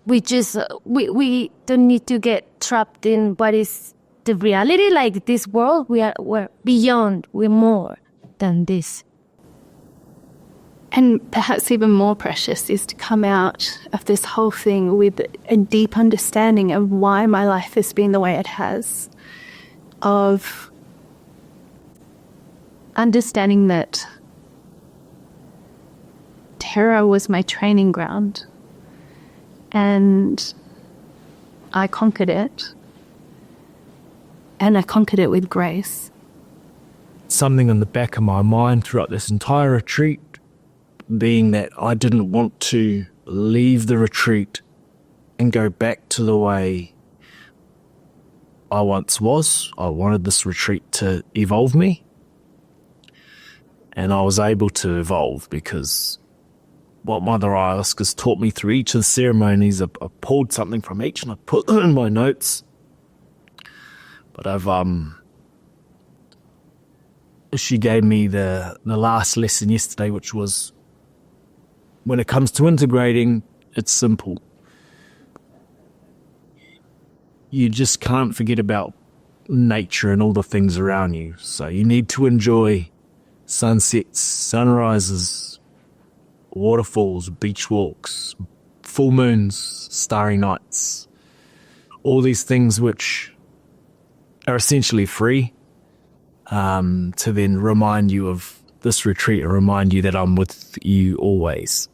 Speaker 12: we don't need to get trapped in what is the reality. Like this world, we're beyond, we're more than this.
Speaker 18: And perhaps even more precious is to come out of this whole thing with a deep understanding of why my life has been the way it has, of understanding that terror was my training ground and I conquered it, and I conquered it with grace.
Speaker 16: Something in the back of my mind throughout this entire retreat being that I didn't want to leave the retreat and go back to the way I once was. I wanted this retreat to evolve me. And I was able to evolve because what Mother Ayahuasca's taught me through each of the ceremonies. I pulled something from each and I put them in my notes. But she gave me the last lesson yesterday, which was, when it comes to integrating, it's simple. You just can't forget about nature and all the things around you. So you need to enjoy sunsets, sunrises, waterfalls, beach walks, full moons, starry nights, all these things which are essentially free, to then remind you of this retreat and remind you that I'm with you always.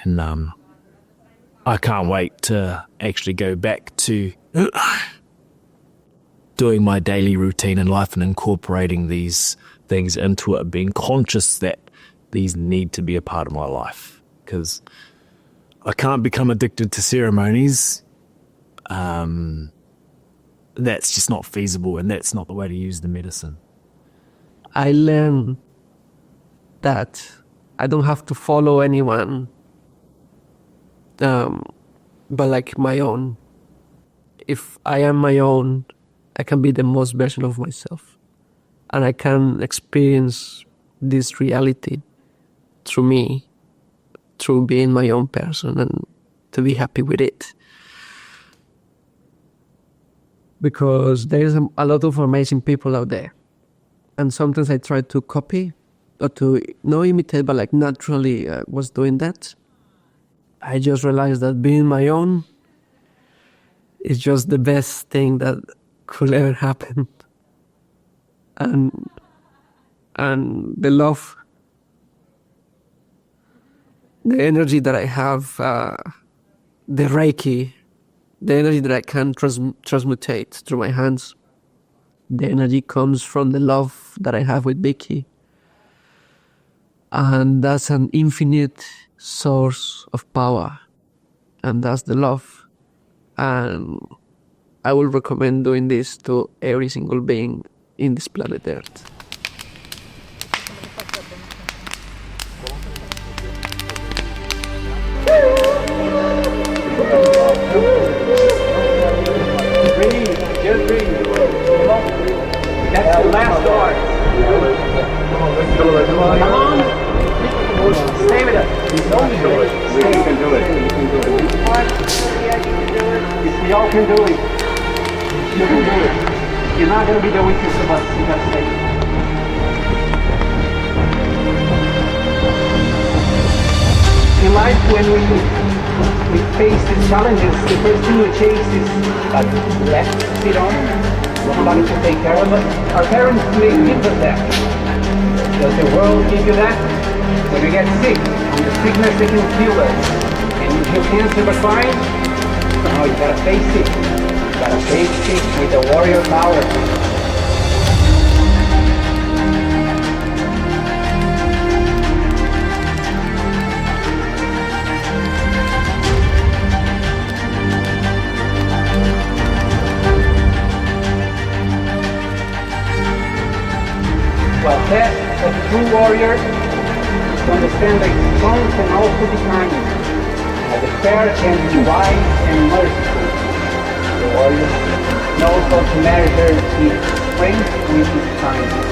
Speaker 16: And I can't wait to actually go back to doing my daily routine in life and incorporating these things into it, being conscious that these need to be a part of my life, because I can't become addicted to ceremonies. That's just not feasible, and that's not the way to use the medicine.
Speaker 4: I learned that I don't have to follow anyone, but like my own. If I am my own, I can be the most version of myself, and I can experience this reality through me, through being my own person, and to be happy with it. Because there's a lot of amazing people out there, and sometimes I try to copy or to not imitate, but like naturally was doing that. I just realized that being my own is just the best thing that could ever happen. And the love, the energy that I have, the Reiki, the energy that I can transmutate through my hands, the energy comes from the love that I have with Vicky. And that's an infinite source of power. And that's the love. And I will recommend doing this to every single being in this planet Earth.
Speaker 22: Breathe, just breathe. Come on. That's the last art. Come on. Stay with us. You can do it. We can do it. We all can do it. You can do it. You're not going to be the weakest of us. You got to stay. In life, when we face these challenges, the first thing we chase is a left to sit on, somebody to take care of us. Our parents may give us that. Does the world give you that? When we get sick, the sickness they can heal us. And you heal cancer but fine? No, you gotta face it. You gotta face it with the warrior power. Well, test of a true warrior is to understand that strong can also be kind, that the fair can be wise and merciful. The warrior knows how to measure his strength with his kindness.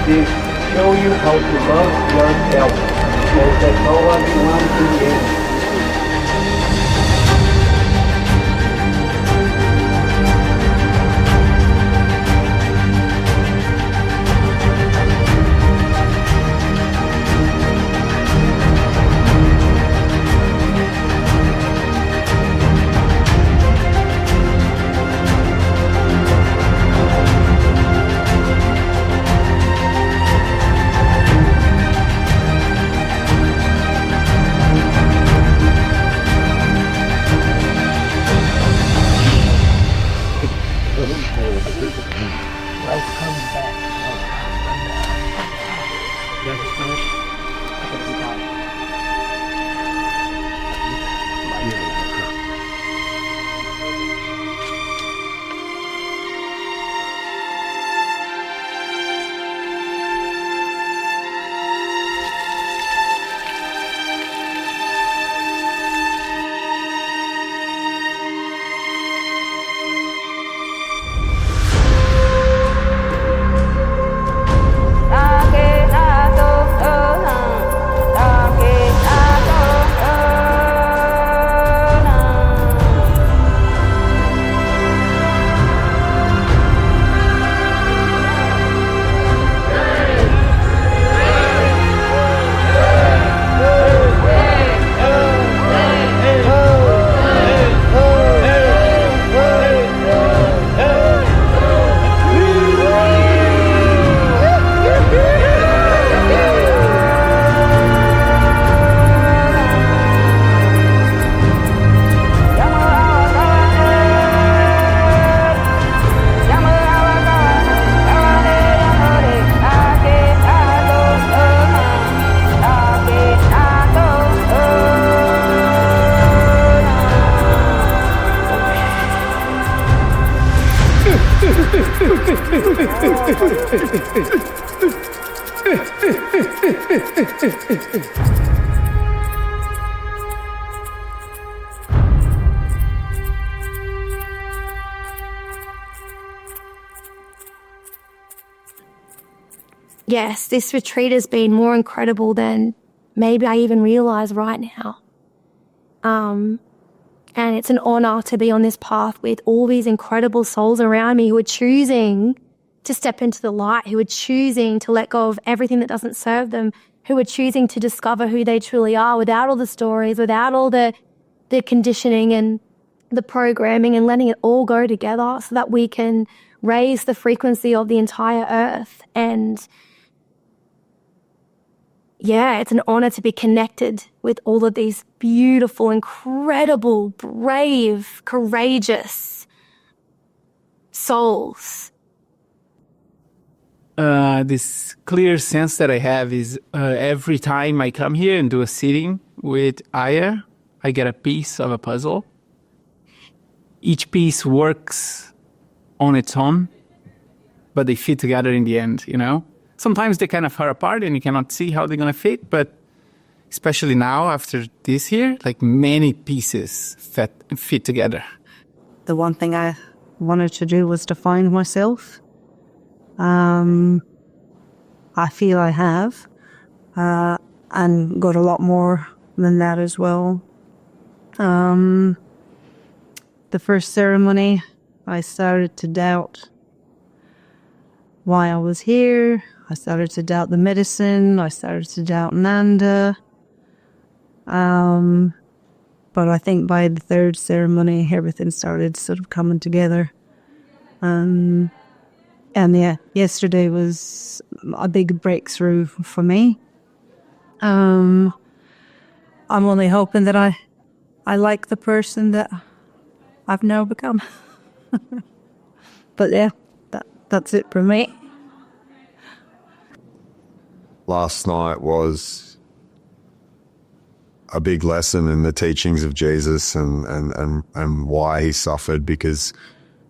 Speaker 22: This show you how to love yourself, so that no one wants to be able.
Speaker 12: Yes, this retreat has been more incredible than maybe I even realise right now. And it's an honour to be on this path with all these incredible souls around me who are choosing to step into the light, who are choosing to let go of everything that doesn't serve them, who are choosing to discover who they truly are without all the stories, without all the conditioning and the programming, and letting it all go together so that we can raise the frequency of the entire earth. And yeah, it's an honor to be connected with all of these beautiful, incredible, brave, courageous souls.
Speaker 5: This clear sense that I have is every time I come here and do a sitting with Aya, I get a piece of a puzzle. Each piece works on its own, but they fit together in the end, you know? Sometimes they kind of fall apart and you cannot see how they're going to fit, but especially now after this here, like many pieces fit together.
Speaker 19: The one thing I wanted to do was to find myself. I feel I have, and got a lot more than that as well. The first ceremony, I started to doubt why I was here. I started to doubt the medicine. I started to doubt Nanda. But I think by the third ceremony, everything started sort of coming together. And yeah, yesterday was a big breakthrough for me. I'm only hoping that I like the person that I've now become. But yeah, that's it for me.
Speaker 14: Last night was a big lesson in the teachings of Jesus and why he suffered, because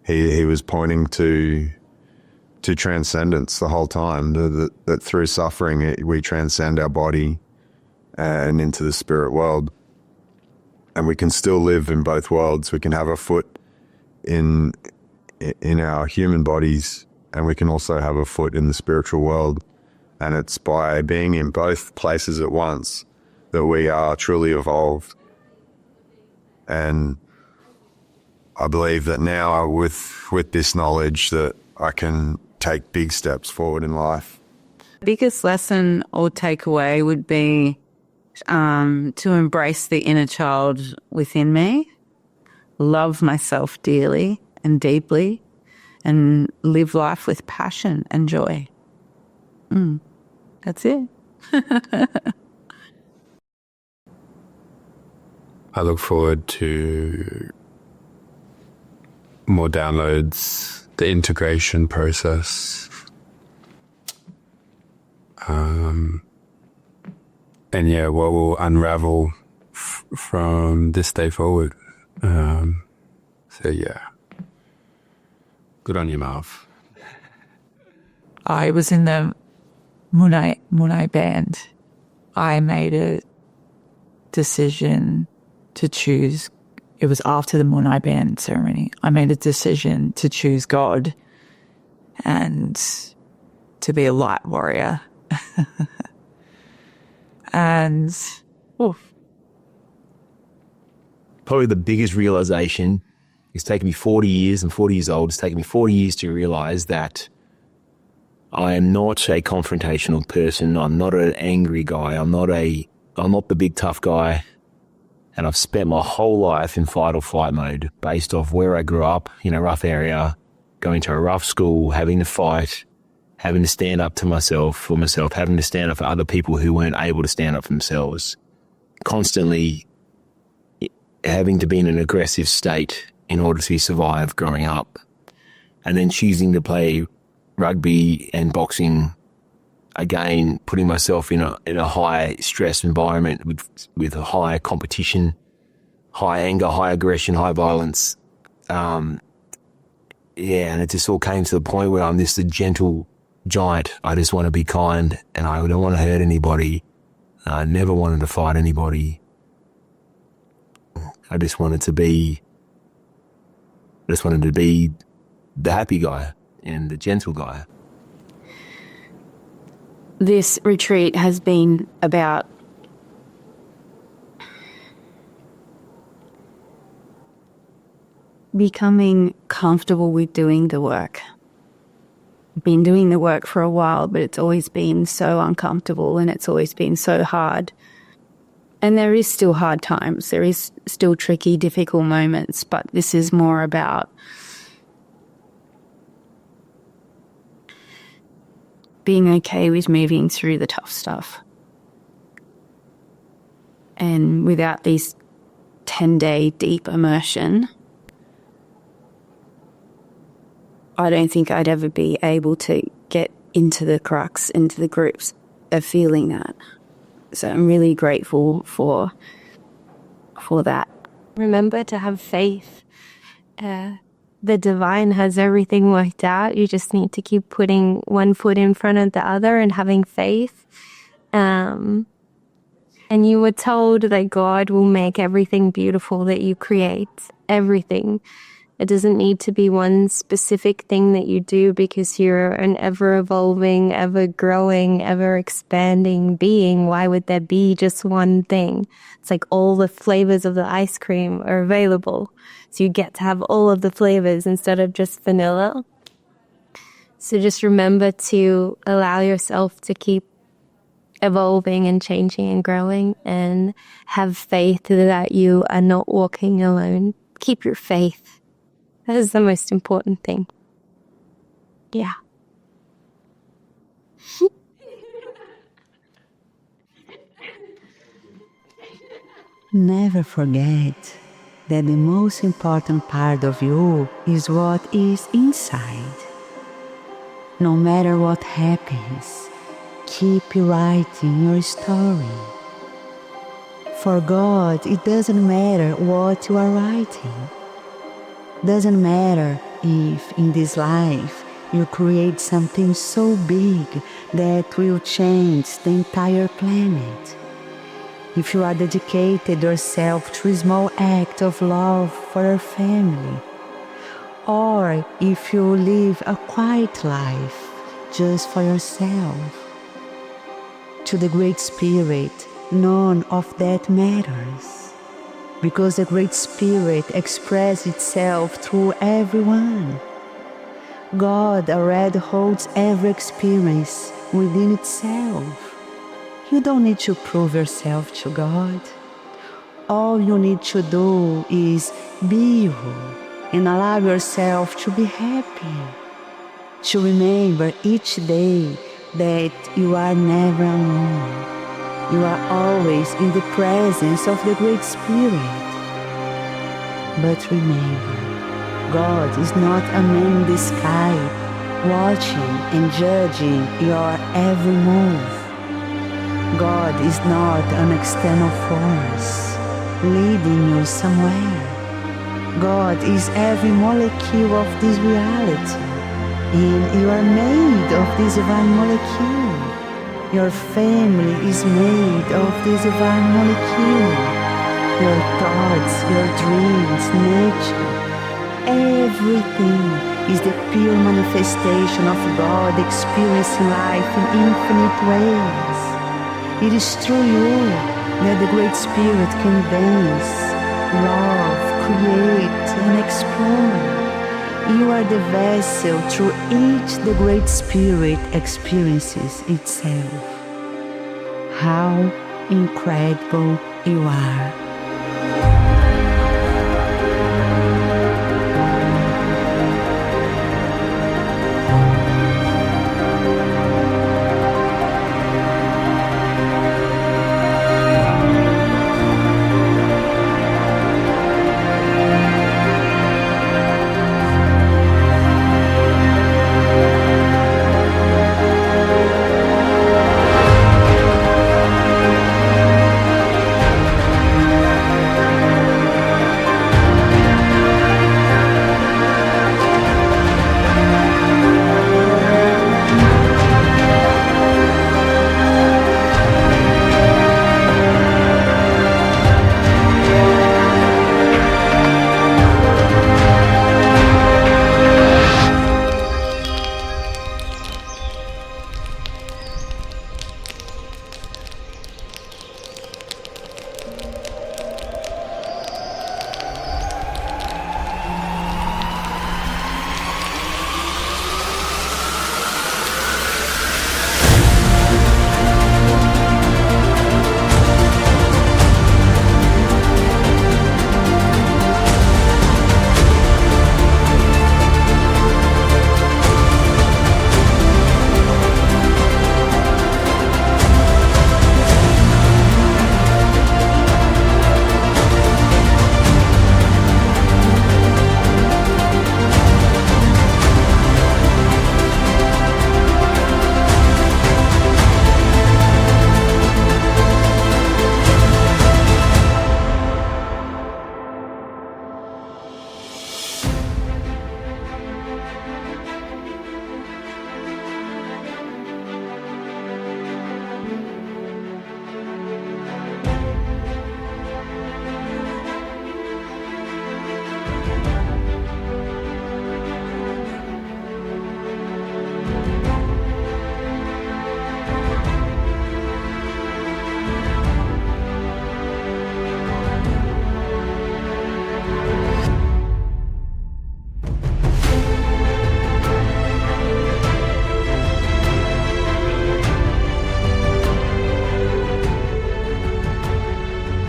Speaker 14: he was pointing to transcendence the whole time, that through suffering we transcend our body and into the spirit world. And we can still live in both worlds. We can have a foot in our human bodies, and we can also have a foot in the spiritual world. And it's by being in both places at once that we are truly evolved. And I believe that now with this knowledge that I can take big steps forward in life.
Speaker 7: The biggest lesson or takeaway would be to embrace the inner child within me, love myself dearly and deeply, and live life with passion and joy. That's it.
Speaker 23: I look forward to more downloads, the integration process. And yeah, what will unravel from this day forward. So yeah, good on you, Marv.
Speaker 7: I was in the Munai band. I made a decision to choose. It was after the Munai band ceremony. I made a decision to choose God and to be a light warrior. And
Speaker 13: probably the biggest realization, it's taken me 40 years, I'm 40 years old, it's taken me 40 years to realize that I am not a confrontational person. I'm not an angry guy. I'm not the big tough guy. And I've spent my whole life in fight or flight mode based off where I grew up, in a rough area, going to a rough school, having to fight, having to stand up to myself, having to stand up for other people who weren't able to stand up for themselves, constantly having to be in an aggressive state in order to survive growing up, and then choosing to play rugby and boxing, again, putting myself in a high stress environment with a high competition, high anger, high aggression, high violence. And it just all came to the point where I'm just a gentle giant. I just want to be kind, and I don't want to hurt anybody. I never wanted to fight anybody. I just wanted to be the happy guy and the gentle guy.
Speaker 18: This retreat has been about becoming comfortable with doing the work. I've been doing the work for a while, but it's always been so uncomfortable and it's always been so hard. And there is still hard times. There is still tricky, difficult moments, but this is more about being okay with moving through the tough stuff. And without these 10-day deep immersion, I don't think I'd ever be able to get into the crux, into the groups of feeling that. So I'm really grateful for that.
Speaker 12: Remember to have faith. The divine has everything worked out. You just need to keep putting one foot in front of the other and having faith. And you were told that God will make everything beautiful that you create. Everything. It doesn't need to be one specific thing that you do because you're an ever-evolving, ever-growing, ever-expanding being. Why would there be just one thing? It's like all the flavors of the ice cream are available. So you get to have all of the flavors instead of just vanilla. So just remember to allow yourself to keep evolving and changing and growing, and have faith that you are not walking alone. Keep your faith. That is the most important thing. Yeah.
Speaker 19: Never forget that the most important part of you is what is inside. No matter what happens, keep writing your story. For God, it doesn't matter what you are writing. Doesn't matter if in this life you create something so big that will change the entire planet. If you are dedicated yourself to a small act of love for your family, or if you live a quiet life just for yourself, to the Great Spirit, none of that matters. Because the Great Spirit expresses itself through everyone. God already holds every experience within itself. You don't need to prove yourself to God. All you need to do is be you and allow yourself to be happy. To remember each day that you are never alone. You are always in the presence of the Great Spirit. But remember, God is not a man in the sky watching and judging your every move. God is not an external force leading you somewhere. God is every molecule of this reality, and you are made of this divine molecule. Your family is made of this divine molecule. Your thoughts, your dreams, nature, everything is the pure manifestation of God experiencing life in infinite ways. It is through you that the Great Spirit can dance, love, create, and explore. You are the vessel through which the Great Spirit experiences itself. How incredible you are.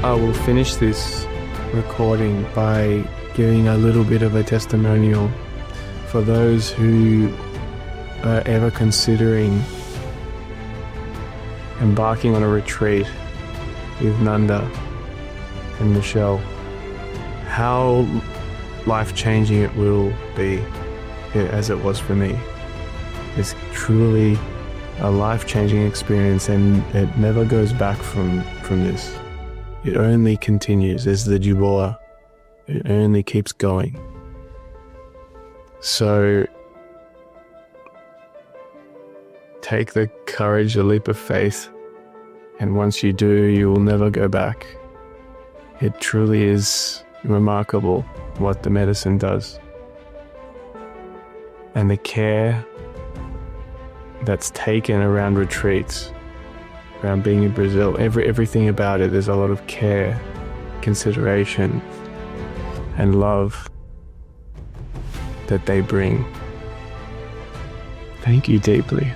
Speaker 6: I will finish this recording by giving a little bit of a testimonial for those who are ever considering embarking on a retreat with Nanda and Michelle. How life-changing it will be, as it was for me. It's truly a life-changing experience, and it never goes back from this. It only continues as the Dubois. It only keeps going. So take the courage, a leap of faith, and once you do, you will never go back. It truly is remarkable what the medicine does. And the care that's taken around retreats, around being in Brazil, everything about it, there's a lot of care, consideration, and love that they bring. Thank you deeply.